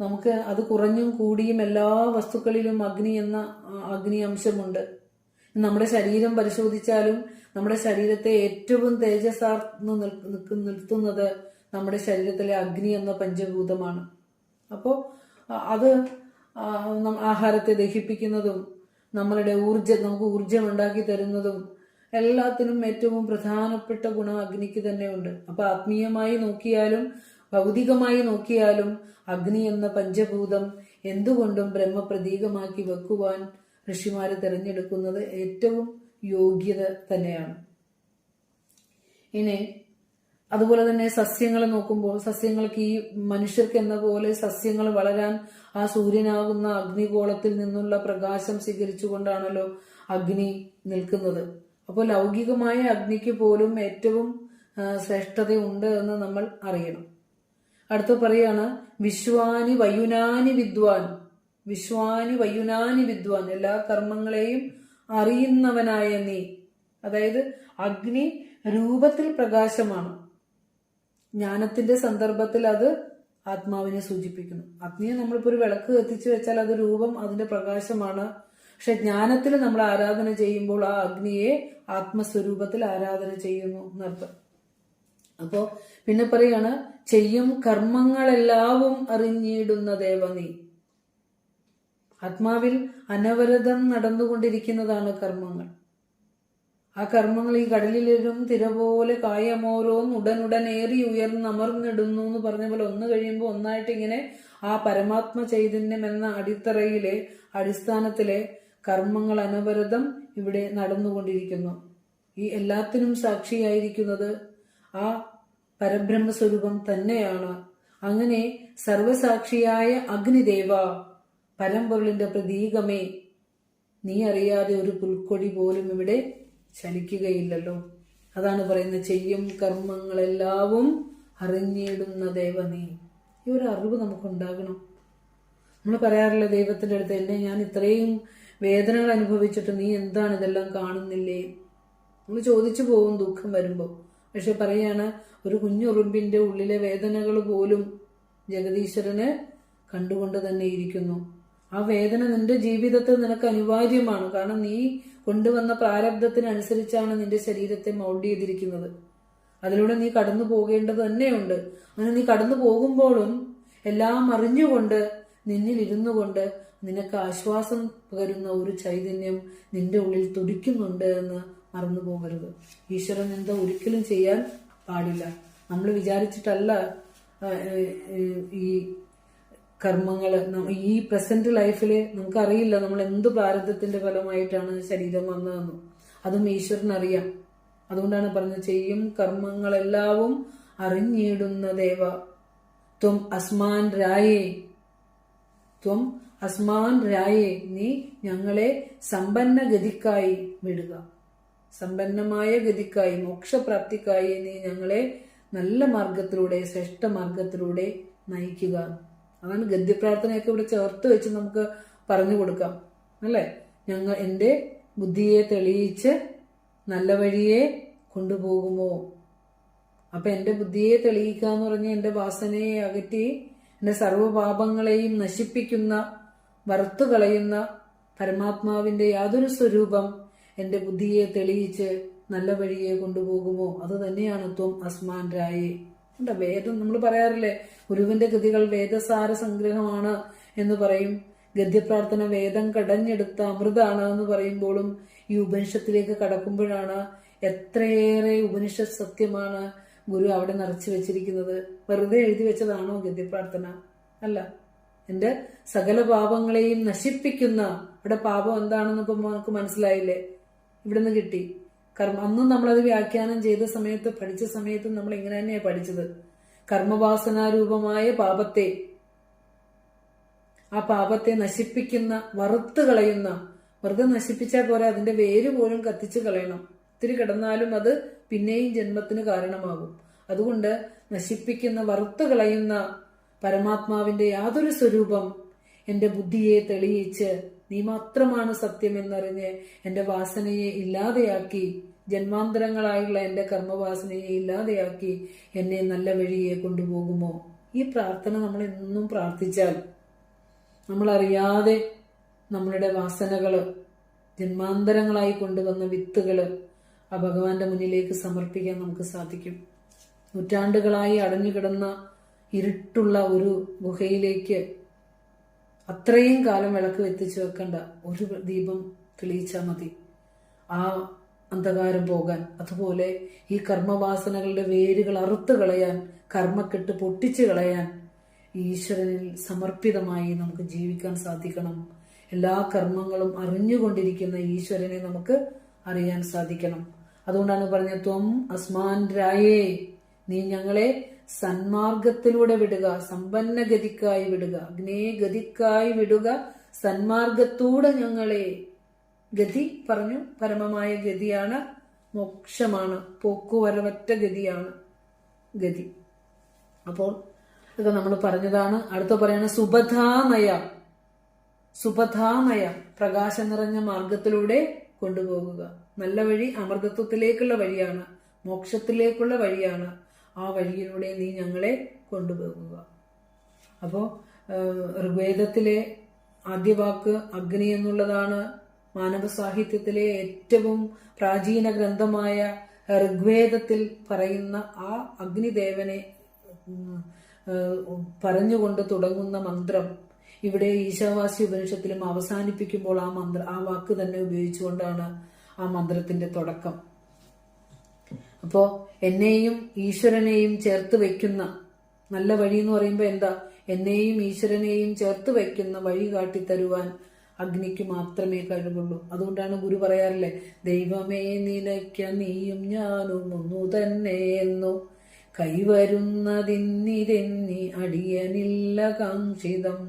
B: നമുക്ക് അത് കുറഞ്ഞും കൂടിയും എല്ലാ വസ്തുക്കളിലും അഗ്നി അംശമുണ്ട്. നമ്മുടെ ശരീരം പരിശോധിച്ചാലും നമ്മുടെ ശരീരത്തെ ഏറ്റവും തേജസ്സാർന്ന് നിർത്തുന്നത് നമ്മുടെ ശരീരത്തിലെ അഗ്നി എന്ന പഞ്ചഭൂതമാണ്. അപ്പോ അത് ആഹാരത്തെ ദഹിപ്പിക്കുന്നതും നമുക്ക് ഊർജം ഉണ്ടാക്കി തരുന്നതും എല്ലാത്തിനും ഏറ്റവും പ്രധാനപ്പെട്ട ഗുണം അഗ്നിക്ക് തന്നെ ഉണ്ട്. അപ്പൊ ആത്മീയമായി നോക്കിയാലും ഭൗതികമായി നോക്കിയാലും അഗ്നി എന്ന പഞ്ചഭൂതം എന്തുകൊണ്ടും ബ്രഹ്മപ്രതീകമാക്കി വെക്കുവാൻ ഋഷിമാര് തിരഞ്ഞെടുക്കുന്നത് ഏറ്റവും യോഗ്യത തന്നെയാണ്. ഇനി അതുപോലെ തന്നെ സസ്യങ്ങൾ നോക്കുമ്പോൾ സസ്യങ്ങൾക്ക് ഈ മനുഷ്യർക്ക് എന്ന പോലെ സസ്യങ്ങൾ വളരാൻ ആ സൂര്യനാകുന്ന അഗ്നിഗോളത്തിൽ നിന്നുള്ള പ്രകാശം സ്വീകരിച്ചുകൊണ്ടാണല്ലോ അഗ്നി നിൽക്കുന്നത്. അപ്പോൾ ലൗകികമായ അഗ്നിക്ക് പോലും ഏറ്റവും ശ്രേഷ്ഠതയുണ്ട് എന്ന് നമ്മൾ അറിയണം. അടുത്ത പറയാണ് വിശ്വാനി വയുനാനി വിദ്വാൻ. വിശ്വാനി വയുനാനി വിദ്വാൻ, എല്ലാ കർമ്മങ്ങളെയും അറിയുന്നവനായ നീ. അതായത് അഗ്നി രൂപത്തിൽ പ്രകാശമാണ്. ജ്ഞാനത്തിന്റെ സന്ദർഭത്തിൽ അത് ആത്മാവിനെ സൂചിപ്പിക്കുന്നു. അഗ്നിയെ നമ്മളിപ്പോ ഒരു വിളക്ക് കത്തിച്ചു വെച്ചാൽ അത് രൂപം, അതിന്റെ പ്രകാശമാണ്. പക്ഷെ ജ്ഞാനത്തിൽ നമ്മൾ ആരാധന ചെയ്യുമ്പോൾ ആ അഗ്നിയെ ആത്മസ്വരൂപത്തിൽ ആരാധന ചെയ്യുന്നു എന്നർത്ഥം. അപ്പോ പിന്നെ പറയാണ് ചെയ്യും കർമ്മങ്ങളെല്ലാവും അറിഞ്ഞിടുന്ന ദേവ നീ. ആത്മാവിൽ അനവരതം നടന്നുകൊണ്ടിരിക്കുന്നതാണ് കർമ്മങ്ങൾ. ആ കർമ്മങ്ങൾ ഈ കടലിലും തിര പോലെ കായമോരോന്ന് ഉടനുടനേറി ഉയർന്നമർന്നിടുന്നു എന്ന് പറഞ്ഞ പോലെ ഒന്ന് കഴിയുമ്പോൾ ഒന്നായിട്ട് ഇങ്ങനെ ആ പരമാത്മ ചൈതന്യം എന്ന അടിസ്ഥാനത്തിലെ കർമ്മങ്ങൾ അനവരതം ഇവിടെ നടന്നുകൊണ്ടിരിക്കുന്നു. ഈ എല്ലാത്തിനും സാക്ഷിയായിരിക്കുന്നത് ആ പരബ്രഹ്മസ്വരൂപം തന്നെയാണ്. അങ്ങനെ സർവസാക്ഷിയായ അഗ്നിദേവ, പരമ്പൊരുളിന്റെ പ്രതീകമേ, നീ അറിയാതെ ഒരു പുൽക്കൊടി പോലും ഇവിടെ ചലിക്കുകയില്ലല്ലോ. അതാണ് പറയുന്നത് ചെയ്യും കർമ്മങ്ങളെല്ലാവും അറിഞ്ഞിടുന്ന ദേവ നീ. ഈ ഒരു അറിവ് നമുക്കുണ്ടാകണം. നമ്മൾ പറയാറില്ല ദൈവത്തിന്റെ അടുത്ത്, എന്നെ ഞാൻ ഇത്രയും വേദനകൾ അനുഭവിച്ചിട്ട് നീ എന്താണ് ഇതെല്ലാം കാണുന്നില്ലേ? നമ്മൾ ചോദിച്ചു പോകും ദുഃഖം വരുമ്പോൾ. പക്ഷെ പറയാണ് ഒരു കുഞ്ഞുറുമ്പിന്റെ ഉള്ളിലെ വേദനകൾ പോലും ജഗദീശ്വരന് കണ്ടുകൊണ്ട് തന്നെ ഇരിക്കുന്നു. ആ വേദന നിന്റെ ജീവിതത്തിൽ നിനക്ക് അനിവാര്യമാണ്. കാരണം നീ കൊണ്ടുവന്ന പ്രാരബ്ധത്തിനനുസരിച്ചാണ് നിന്റെ ശരീരത്തെ മൗൾഡ് ചെയ്തിരിക്കുന്നത്. അതിലൂടെ നീ കടന്നു പോകേണ്ടത് തന്നെയുണ്ട്. അങ്ങനെ നീ കടന്നു പോകുമ്പോഴും എല്ലാം അറിഞ്ഞുകൊണ്ട് നിന്നിൽ ഇരുന്നു കൊണ്ട് നിനക്ക് ആശ്വാസം പകരുന്ന ഒരു ചൈതന്യം നിന്റെ ഉള്ളിൽ തുടിക്കുന്നുണ്ട് എന്ന് മറന്നു പോകരുത്. ഈശ്വരൻ എന്താ ഒരിക്കലും ചെയ്യാൻ പാടില്ല. നമ്മൾ വിചാരിച്ചിട്ടല്ല ഈ കർമ്മങ്ങള് ഈ പ്രസന്റ് ലൈഫില് നമുക്കറിയില്ല നമ്മൾ എന്ത് പ്രാരബ്ധത്തിന്റെ ഫലമായിട്ടാണ് ശരീരം വന്നതെന്നും. അതും ഈശ്വരനറിയാം. അതുകൊണ്ടാണ് പറഞ്ഞത് ചെയ്യും കർമ്മങ്ങളെല്ലാവും അറിഞ്ഞിടുന്ന ദേവ ത്വം അസ്മാൻ രായേ. ത്വം അസ്മാൻ രായേ, നീ ഞങ്ങളെ സമ്പന്ന ഗതിക്കായി വിടുക. സമ്പന്നമായ ഗതിക്കായി, മോക്ഷപ്രാപ്തിക്കായി നീ ഞങ്ങളെ നല്ല മാർഗത്തിലൂടെ, ശ്രേഷ്ഠ മാർഗത്തിലൂടെ നയിക്കുക. അതാണ് ഗദ്യപ്രാർത്ഥനയൊക്കെ ഇവിടെ ചേർത്ത് വെച്ച് നമുക്ക് പറഞ്ഞു കൊടുക്കാം അല്ലെ. എന്റെ ബുദ്ധിയെ തെളിയിച്ച് നല്ല വഴിയെ കൊണ്ടുപോകുമോ? അപ്പൊ എന്റെ ബുദ്ധിയെ തെളിയിക്കുക എന്ന് പറഞ്ഞ് എന്റെ വാസനയെ അകറ്റി എന്റെ സർവ്വപാപങ്ങളെയും നശിപ്പിക്കുന്ന, വറുത്തു കളയുന്ന പരമാത്മാവിന്റെ യാതൊരു സ്വരൂപം എന്റെ ബുദ്ധിയെ തെളിയിച്ച് നല്ല വഴിയെ കൊണ്ടുപോകുമോ? അത് തന്നെയാണ് ത്വം അസ്മാൻ രായേ. വേദം നമ്മൾ പറയാറില്ലേ, ഗുരുവിന്റെ കൃതികൾ വേദസാര സംഗ്രഹമാണ് എന്ന് പറയും. ഗദ്യപ്രാർത്ഥന വേദം കടഞ്ഞെടുത്ത അമൃതാണ് എന്ന് പറയുമ്പോഴും ഈ ഉപനിഷത്തിലേക്ക് കടക്കുമ്പോഴാണ് എത്രയേറെ ഉപനിഷത്ത് സത്യമാണ് ഗുരു അവിടെ നിറച്ചു വെച്ചിരിക്കുന്നത്. വെറുതെ എഴുതി വെച്ചതാണോ ഗദ്യപ്രാർത്ഥന? അല്ല. എന്റെ സകല പാപങ്ങളെയും നശിപ്പിക്കുന്ന, ഇവിടെ പാപം എന്താണെന്ന് ഇപ്പൊ നമുക്ക് മനസ്സിലായില്ലേ, ഇവിടുന്ന് കിട്ടി. അന്നും നമ്മളത് വ്യാഖ്യാനം ചെയ്ത സമയത്ത്, പഠിച്ച സമയത്ത് നമ്മൾ ഇങ്ങനെ തന്നെയാണ് പഠിച്ചത്. കർമ്മവാസനാരൂപമായ പാപത്തെ, ആ പാപത്തെ നശിപ്പിക്കുന്ന, വറുത്ത് കളയുന്ന, വെറുതെ നശിപ്പിച്ചാൽ പോരാ, അതിന്റെ വേര് പോലും കത്തിച്ചു കളയണം. ഇത്തിരി കിടന്നാലും അത് പിന്നെയും ജന്മത്തിന് കാരണമാകും. അതുകൊണ്ട് നശിപ്പിക്കുന്ന, വറുത്ത് കളയുന്ന പരമാത്മാവിന്റെ യാതൊരു സ്വരൂപം എന്റെ ബുദ്ധിയെ തെളിയിച്ച് നീ മാത്രമാണ് സത്യമെന്നറിഞ്ഞ് എന്റെ വാസനയെ ഇല്ലാതെയാക്കി, ജന്മാന്തരങ്ങളായുള്ള എന്റെ കർമ്മവാസനയെ ഇല്ലാതെയാക്കി എന്നെ നല്ല വഴിയെ കൊണ്ടുപോകുമോ? ഈ പ്രാർത്ഥന നമ്മൾ എന്നും പ്രാർത്ഥിച്ചാൽ നമ്മളറിയാതെ നമ്മളുടെ വാസനകള്, ജന്മാന്തരങ്ങളായി കൊണ്ടുവന്ന വിത്തുകള് ആ ഭഗവാന്റെ മുന്നിലേക്ക് സമർപ്പിക്കാൻ നമുക്ക് സാധിക്കും. നൂറ്റാണ്ടുകളായി അടഞ്ഞുകിടന്ന ഇരുട്ടുള്ള ഒരു ഗുഹയിലേക്ക് അത്രയും കാലം വിളക്ക് എത്തിച്ചു വെക്കണ്ട, ഒരു ദീപം തെളിയിച്ചാൽ മതി ആ അന്ധകാരം പോകാൻ. അതുപോലെ ഈ കർമ്മവാസനകളുടെ വേരുകൾ അറുത്തു കളയാൻ കർമ്മക്കെട്ട് പൊട്ടിച്ചു കളയാൻ ഈശ്വരനിൽ സമർപ്പിതമായി നമുക്ക് ജീവിക്കാൻ സാധിക്കണം. എല്ലാ കർമ്മങ്ങളും അറിഞ്ഞുകൊണ്ടിരിക്കുന്ന ഈശ്വരനെ നമുക്ക് അറിയാൻ സാധിക്കണം. അതുകൊണ്ടാണ് പറഞ്ഞത്, ത്വം അസ്മാൻ രായേ, നീ ഞങ്ങളെ സന്മാർഗത്തിലൂടെ വിടുക, സമ്പന്നഗതിക്കായി വിടുക, അഗ്നേയഗതിക്കായി വിടുക, സന്മാർഗത്തൂടെ ഞങ്ങളെ. ഗതി പറഞ്ഞു, പരമമായ ഗതിയാണ്, മോക്ഷമാണ്, പോക്കുവരവറ്റ ഗതിയാണ് ഗതി. അപ്പോൾ ഇതൊക്കെ നമ്മൾ പറഞ്ഞതാണ്. അടുത്ത പറയണ സുബധാനയ, സുബധാനയ, പ്രകാശം നിറഞ്ഞ മാർഗത്തിലൂടെ കൊണ്ടുപോകുക. നല്ല വഴി അമൃതത്വത്തിലേക്കുള്ള വഴിയാണ്, മോക്ഷത്തിലേക്കുള്ള വഴിയാണ്. ആ വഴിയിലൂടെ നീ ഞങ്ങളെ കൊണ്ടുപോകുക. അപ്പോ ഋഗ്വേദത്തിലെ ആദ്യ വാക്ക് അഗ്നി എന്നുള്ളതാണ്. മാനവ സാഹിത്യത്തിലെ ഏറ്റവും പ്രാചീന ഗ്രന്ഥമായ ഋഗ്വേദത്തിൽ പറയുന്ന ആ അഗ്നിദേവനെ പറഞ്ഞുകൊണ്ട് തുടങ്ങുന്ന മന്ത്രം ഇവിടെ ഈശാവാസ്യ ഉപനിഷത്തിലും അവസാനിപ്പിക്കുമ്പോൾ ആ വാക്ക് തന്നെ ഉപയോഗിച്ചുകൊണ്ടാണ് ആ മന്ത്രത്തിന്റെ തുടക്കം. അപ്പോ എന്നെയും ഈശ്വരനെയും ചേർത്ത് വെക്കുന്ന നല്ല വഴി എന്ന് പറയുമ്പോൾ എന്താ? എന്നെയും ഈശ്വരനെയും ചേർത്ത് വെക്കുന്ന വഴി കാട്ടിത്തരുവാൻ അഗ്നിക്ക് മാത്രമേ കഴിവുള്ളൂ. അതുകൊണ്ടാണ് ഗുരു പറയാറില്ലേ, ദൈവമേ നിലയ്ക്ക നീയും ഞാനും ഒന്നു തന്നെ എന്നു, കൈവരുന്നതിന്നിതെന്നി അടിയനില്ല കാംക്ഷിതം,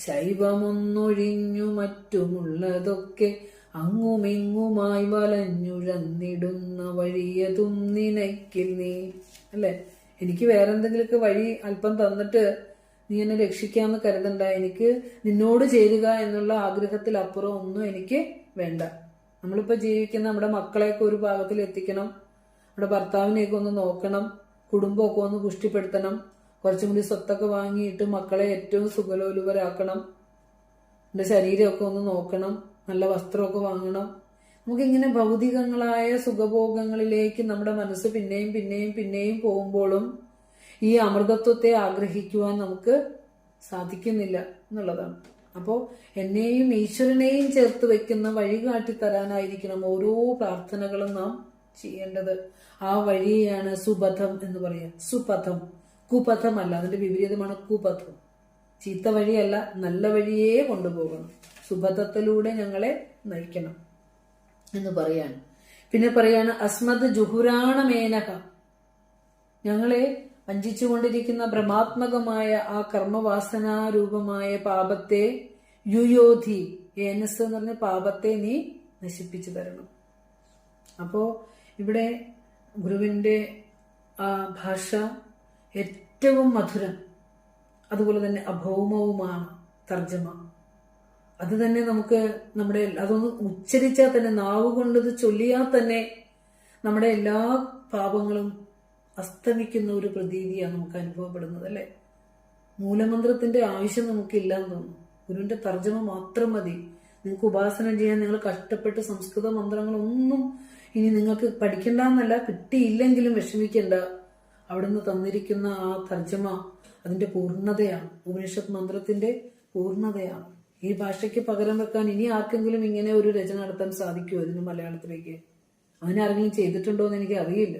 B: ശൈവമൊന്നൊഴിഞ്ഞു മറ്റുമുള്ളതൊക്കെ അങ്ങുമിങ്ങുമായി വലഞ്ഞുഴന്നിടുന്ന വഴിയതും നിനക്കിൽ നീ. അല്ലെ, എനിക്ക് വേറെന്തെങ്കിലുമൊക്കെ വഴി അല്പം തന്നിട്ട് നീ എന്നെ രക്ഷിക്കാമെന്ന് കരുതണ്ട. എനിക്ക് നിന്നോട് ചേരുക എന്നുള്ള ആഗ്രഹത്തിൽ അപ്പുറം ഒന്നും എനിക്ക് വേണ്ട. നമ്മളിപ്പോ ജീവിക്കുന്ന നമ്മുടെ മക്കളെയൊക്കെ ഒരു ഭാഗത്തിൽ എത്തിക്കണം, നമ്മുടെ ഭർത്താവിനെയൊക്കെ ഒന്ന് നോക്കണം, കുടുംബമൊക്കെ ഒന്ന് പുഷ്ടിപ്പെടുത്തണം, കുറച്ചും കൂടി സ്വത്തൊക്കെ വാങ്ങിയിട്ട് മക്കളെ ഏറ്റവും സുഖലോലുപരാക്കണം, എന്റെ ശരീരമൊക്കെ ഒന്ന് നോക്കണം, നല്ല വസ്ത്രമൊക്കെ വാങ്ങണം. നമുക്കിങ്ങനെ ഭൗതികങ്ങളായ സുഖഭോഗങ്ങളിലേക്ക് നമ്മുടെ മനസ്സ് പിന്നെയും പിന്നെയും പിന്നെയും പോകുമ്പോഴും ഈ അമൃതത്വത്തെ ആഗ്രഹിക്കുവാൻ നമുക്ക് സാധിക്കുന്നില്ല എന്നുള്ളതാണ്. അപ്പോൾ എന്നെയും ഈശ്വരനെയും ചേർത്ത് വെക്കുന്ന വഴി കാട്ടിത്തരാനായിരിക്കണം ഓരോ പ്രാർത്ഥനകളും നാം ചെയ്യേണ്ടത്. ആ വഴിയാണ് സുപഥം എന്ന് പറയാം. സുപഥം, കുപഥമല്ല, അതിന്റെ വിപരീതമാണ് കുപഥം. ചീത്ത വഴിയല്ല, നല്ല വഴിയേ കൊണ്ടുപോകണം. സുപഥത്തിലൂടെ ഞങ്ങളെ നയിക്കണം എന്ന് പറയാണ്. പിന്നെ പറയാണ് അസ്മത് ജുഹുരാണമേനക, ഞങ്ങളെ വഞ്ചിച്ചുകൊണ്ടിരിക്കുന്ന ഭ്രമാത്മകമായ ആ കർമ്മവാസനാരൂപമായ പാപത്തെ യുയോധി, ഏനസ് എന്ന് പറഞ്ഞ പാപത്തെ നീ നശിപ്പിച്ചു തരണം. അപ്പോ ഇവിടെ ഗുരുവിന്റെ ആ ഭാഷ ഏറ്റവും മധുരം, അതുപോലെ തന്നെ അഭൗമവുമാണ് തർജ്ജമ. അത് തന്നെ നമുക്ക് അതൊന്ന് ഉച്ചരിച്ചാൽ തന്നെ, നാവ് കൊണ്ടത് ചൊല്ലിയാൽ തന്നെ നമ്മുടെ എല്ലാ പാപങ്ങളും അസ്തമിക്കുന്ന ഒരു പ്രതീതിയാണ് നമുക്ക് അനുഭവപ്പെടുന്നത്. അല്ലെ, മൂലമന്ത്രത്തിന്റെ ആവശ്യം നമുക്കില്ലാന്ന് തോന്നുന്നു. ഗുരുവിന്റെ തർജ്ജമ മാത്രം മതി. നിങ്ങൾക്ക് ഉപാസന ചെയ്യാൻ നിങ്ങൾ കഷ്ടപ്പെട്ട് സംസ്കൃത മന്ത്രങ്ങളൊന്നും ഇനി നിങ്ങൾക്ക് പഠിക്കണ്ടെന്നല്ല, കിട്ടിയില്ലെങ്കിലും വിഷമിക്കണ്ട. അവിടുന്ന് തന്നിരിക്കുന്ന ആ തർജ്ജമ അതിന്റെ പൂർണ്ണതയാണ്, ഉപനിഷത്ത് മന്ത്രത്തിന്റെ പൂർണ്ണതയാണ്. ഈ ഭാഷയ്ക്ക് പകരം വെക്കാൻ ഇനി ആർക്കെങ്കിലും ഇങ്ങനെ ഒരു രചന നടത്താൻ സാധിക്കുമോ ഇതിന് മലയാളത്തിലേക്ക്? അങ്ങനെ ആരെങ്കിലും ചെയ്തിട്ടുണ്ടോ എന്ന് എനിക്ക് അറിയില്ല.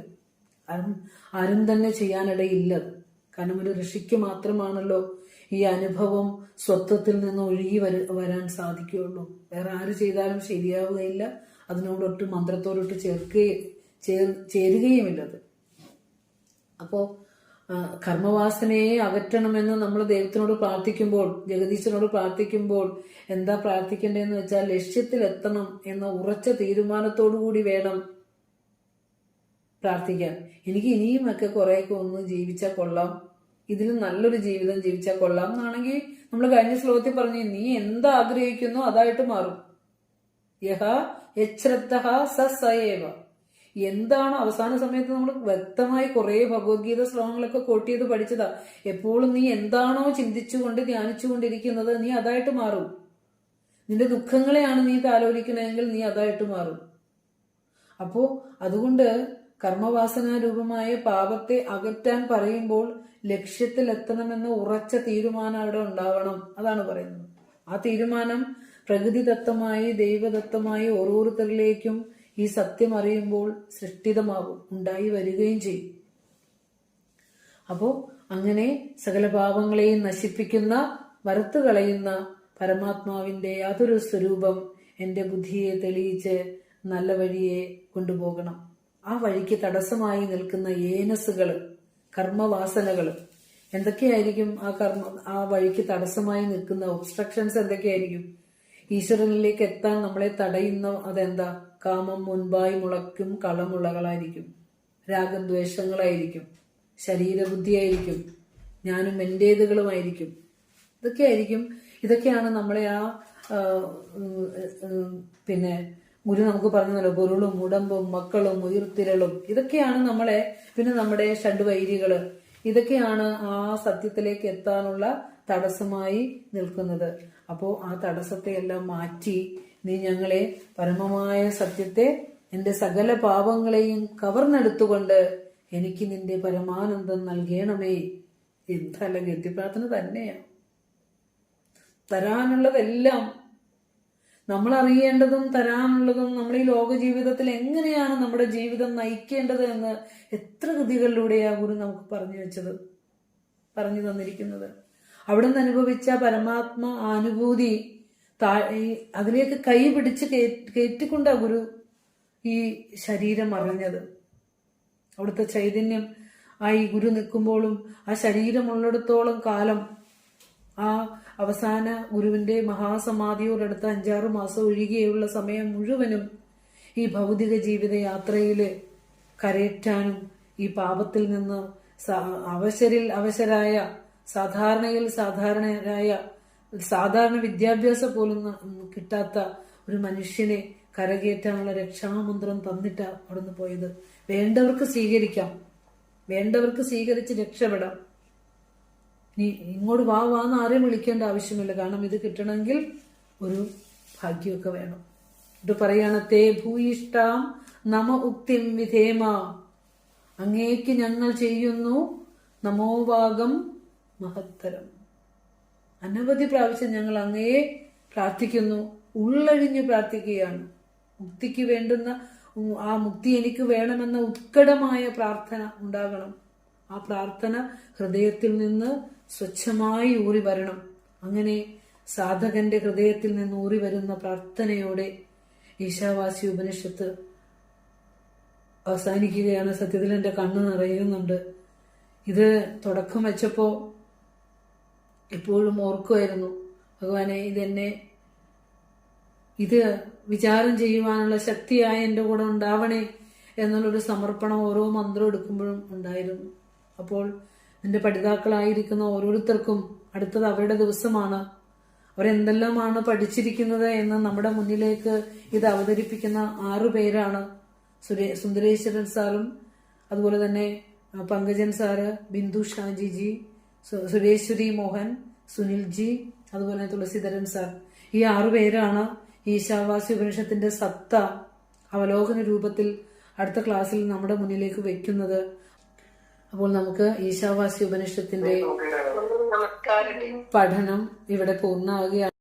B: ആരും തന്നെ ചെയ്യാനിടയില്ലത്. കാരണം ഒരു ഋഷിക്ക് മാത്രമാണല്ലോ ഈ അനുഭവം സ്വത്വത്തിൽ നിന്ന് ഒഴുകി വരാൻ സാധിക്കുകയുള്ളൂ. വേറെ ആര് ചെയ്താലും ശരിയാവുകയില്ല, അതിനോടൊട്ട് മന്ത്രത്തോടൊട്ട് ചേരുകയുമില്ലത്. അപ്പോ കർമ്മവാസനയെ അകറ്റണമെന്ന് നമ്മൾ ദൈവത്തിനോട് പ്രാർത്ഥിക്കുമ്പോൾ, ജഗദീശനോട് പ്രാർത്ഥിക്കുമ്പോൾ എന്താ പ്രാർത്ഥിക്കേണ്ടതെന്ന് വെച്ചാൽ ലക്ഷ്യത്തിലെത്തണം എന്ന ഉറച്ച തീരുമാനത്തോടു കൂടി വേണം പ്രാർത്ഥിക്കാൻ. എനിക്ക് ഇനിയും ഒക്കെ കുറെയൊക്കെ ഒന്ന് ജീവിച്ചാൽ കൊള്ളാം, ഇതിലും നല്ലൊരു ജീവിതം ജീവിച്ചാൽ കൊള്ളാം എന്നാണെങ്കിൽ നമ്മൾ കഴിഞ്ഞ ശ്ലോകത്തിൽ പറഞ്ഞു, നീ എന്താ ആഗ്രഹിക്കുന്നോ അതായിട്ട് മാറും. യഹ യശ്രദ്ധഃ സസയേവ. എന്താണ് അവസാന സമയത്ത് നമ്മൾ വ്യക്തമായി കുറെ ഭഗവത്ഗീത ശ്ലോകങ്ങളൊക്കെ കോട്ട് ചെയ്ത് പഠിച്ചതാ. എപ്പോഴും നീ എന്താണോ ചിന്തിച്ചുകൊണ്ട് ധ്യാനിച്ചുകൊണ്ടിരിക്കുന്നത് നീ അതായിട്ട് മാറും. നിന്റെ ദുഃഖങ്ങളെയാണ് നീ താലോലിക്കണമെങ്കിൽ നീ അതായിട്ട് മാറും. അപ്പോ അതുകൊണ്ട് കർമ്മവാസനാരൂപമായ പാപത്തെ അകറ്റാൻ പറയുമ്പോൾ ലക്ഷ്യത്തിൽ എത്തണമെന്ന ഉറച്ച തീരുമാനം അവിടെ ഉണ്ടാവണം. അതാണ് പറയുന്നത്. ആ തീരുമാനം പ്രകൃതിദത്തമായി ദൈവദത്തമായി ഓരോരുത്തരിലേക്കും ഈ സത്യം അറിയുമ്പോൾ സൃഷ്ടിതമാകും, ഉണ്ടായി വരികയും ചെയ്യും. അപ്പോ അങ്ങനെ സകല പാപങ്ങളെയും നശിപ്പിക്കുന്ന, വറുത്തു കളയുന്ന പരമാത്മാവിന്റെ യാതൊരു സ്വരൂപം എന്റെ ബുദ്ധിയെ തെളിയിച്ച് നല്ല വഴിയെ കൊണ്ടുപോകണം. ആ വഴിക്ക് തടസ്സമായി നിൽക്കുന്ന ഏനസുകള്, കർമ്മവാസനകള് എന്തൊക്കെയായിരിക്കും? ആ വഴിക്ക് തടസ്സമായി നിൽക്കുന്ന ഒബ്സ്ട്രക്ഷൻസ് എന്തൊക്കെയായിരിക്കും? ഈശ്വരനിലേക്ക് എത്താൻ നമ്മളെ തടയുന്ന അതെന്താ? കാമം മുൻപായി മുളയ്ക്കും കളമുളകളായിരിക്കും, രാഗദ്വേഷങ്ങളായിരിക്കും, ശരീരബുദ്ധിയായിരിക്കും, ഞാനും എന്റേതുകളുമായിരിക്കും. ഇതൊക്കെയാണ് നമ്മളെ പിന്നെ ഗുരു നമുക്ക് പറഞ്ഞല്ലോ, പൊരുളും ഉടമ്പും മക്കളും ഉയിർത്തിരളും, ഇതൊക്കെയാണ് നമ്മളെ, പിന്നെ നമ്മുടെ ഷഡ്വൈരികള്, ഇതൊക്കെയാണ് ആ സത്യത്തിലേക്ക് എത്താനുള്ള തടസ്സമായി നിൽക്കുന്നത്. അപ്പോ ആ തടസ്സത്തെ എല്ലാം മാറ്റി നീ ഞങ്ങളെ പരമമായ സത്യത്തെ, എന്റെ സകല പാപങ്ങളെയും കവർന്നെടുത്തുകൊണ്ട് എനിക്ക് നിന്റെ പരമാനന്ദം നൽകണമേ. എന്തല്ല ഗദ്യപ്രാർത്ഥന തന്നെയാണ്. തരാനുള്ളതെല്ലാം നമ്മൾ അറിയേണ്ടതും തരാനുള്ളതും, നമ്മൾ ഈ ലോക ജീവിതത്തിൽ എങ്ങനെയാണ് നമ്മുടെ ജീവിതം നയിക്കേണ്ടത് എന്ന് എത്ര കൃതികളിലൂടെയാ ഗുരു നമുക്ക് പറഞ്ഞു തന്നിരിക്കുന്നത്. അവിടെ നിന്ന് അനുഭവിച്ച പരമാത്മ അനുഭൂതി അതിലേക്ക് കൈ പിടിച്ച് കയറ്റിക്കൊണ്ടാ ഗുരു ഈ ശരീരം അറിഞ്ഞത്. അവിടുത്തെ ചൈതന്യം ഈ ഗുരു നിൽക്കുമ്പോഴും ആ ശരീരമുള്ളിടത്തോളം കാലം, ആ അവസാന ഗുരുവിന്റെ മഹാസമാധിയോടടുത്ത 5-6 മാസം ഒഴികെയുള്ള സമയം മുഴുവനും ഈ ഭൗതിക ജീവിത യാത്രയില് കരയറ്റാനും, ഈ പാപത്തിൽ നിന്ന് അവശരിൽ അവശരായ, സാധാരണയിൽ സാധാരണരായ, സാധാരണ വിദ്യാഭ്യാസം പോലും കിട്ടാത്ത ഒരു മനുഷ്യനെ കരകയറ്റാനുള്ള രക്ഷാമന്ത്രം തന്നിട്ടാ അവിടുന്ന് പോയത്. വേണ്ടവർക്ക് സ്വീകരിക്കാം, വേണ്ടവർക്ക് സ്വീകരിച്ച് രക്ഷപ്പെടാം. നീ ഇങ്ങോട്ട് വാന്ന് ആരെയും വിളിക്കേണ്ട ആവശ്യമില്ല. കാരണം ഇത് കിട്ടണമെങ്കിൽ ഒരു ഭാഗ്യമൊക്കെ വേണം. ഇത് പറയാണ്, തേ ഭൂയിഷ്ടാം നമ ഉക്തിം വിധേമ, അങ്ങേക്ക് ഞങ്ങൾ ചെയ്യുന്നു നമോഭാഗം മഹത്തരം. അനവധി പ്രാവശ്യം ഞങ്ങൾ അങ്ങയെ പ്രാർത്ഥിക്കുന്നു, ഉള്ളഴിഞ്ഞ് പ്രാർത്ഥിക്കുകയാണ്. മുക്തിക്ക് വേണ്ടുന്ന, ആ മുക്തി എനിക്ക് വേണമെന്ന ഉത്കടമായ പ്രാർത്ഥന ഉണ്ടാകണം. ആ പ്രാർത്ഥന ഹൃദയത്തിൽ നിന്ന് സ്വച്ഛമായി ഊറി വരണം. അങ്ങനെ സാധകന്റെ ഹൃദയത്തിൽ നിന്ന് ഊറി വരുന്ന പ്രാർത്ഥനയോടെ ഈശാവാസി ഉപനിഷത്ത് അവസാനിക്കുകയാണ്. സത്യത്തിൽ എന്റെ കണ്ണ് നിറയുന്നുണ്ട്. ഇത് തുടക്കം വെച്ചപ്പോ എപ്പോഴും ഓർക്കുമായിരുന്നു, ഭഗവാനെ ഇത് വിചാരം ചെയ്യുവാനുള്ള ശക്തിയായ എന്റെ കൂടെ ഉണ്ടാവണേ എന്നുള്ളൊരു സമർപ്പണം ഓരോ മന്ത്രം എടുക്കുമ്പോഴും ഉണ്ടായിരുന്നു. അപ്പോൾ എന്റെ പഠിതാക്കളായിരിക്കുന്ന ഓരോരുത്തർക്കും അടുത്തത് അവരുടെ ദിവസമാണ്. അവരെന്തെല്ലാമാണ് പഠിച്ചിരിക്കുന്നത് എന്ന് നമ്മുടെ മുന്നിലേക്ക് ഇത് അവതരിപ്പിക്കുന്ന 6 പേരാണ്. സുന്ദരേശ്വരൻ സാറും, അതുപോലെ തന്നെ പങ്കജൻ സാറ്, ബിന്ദു ഷാജിജി, സുരേശ്വരി മോഹൻ, സുനിൽ ജി, അതുപോലെ തുളസീധരൻ സാർ. ഈ 6 പേരാണ് ഈശാവാസി ഉപനിഷത്തിന്റെ സത്ത അവലോകന രൂപത്തിൽ അടുത്ത ക്ലാസ്സിൽ നമ്മുടെ മുന്നിലേക്ക് വെക്കുന്നത്. അപ്പോൾ നമുക്ക് ഈശാവാസി ഉപനിഷത്തിന്റെ പഠനം ഇവിടെ പൂർണ്ണമാവുകയാണ്.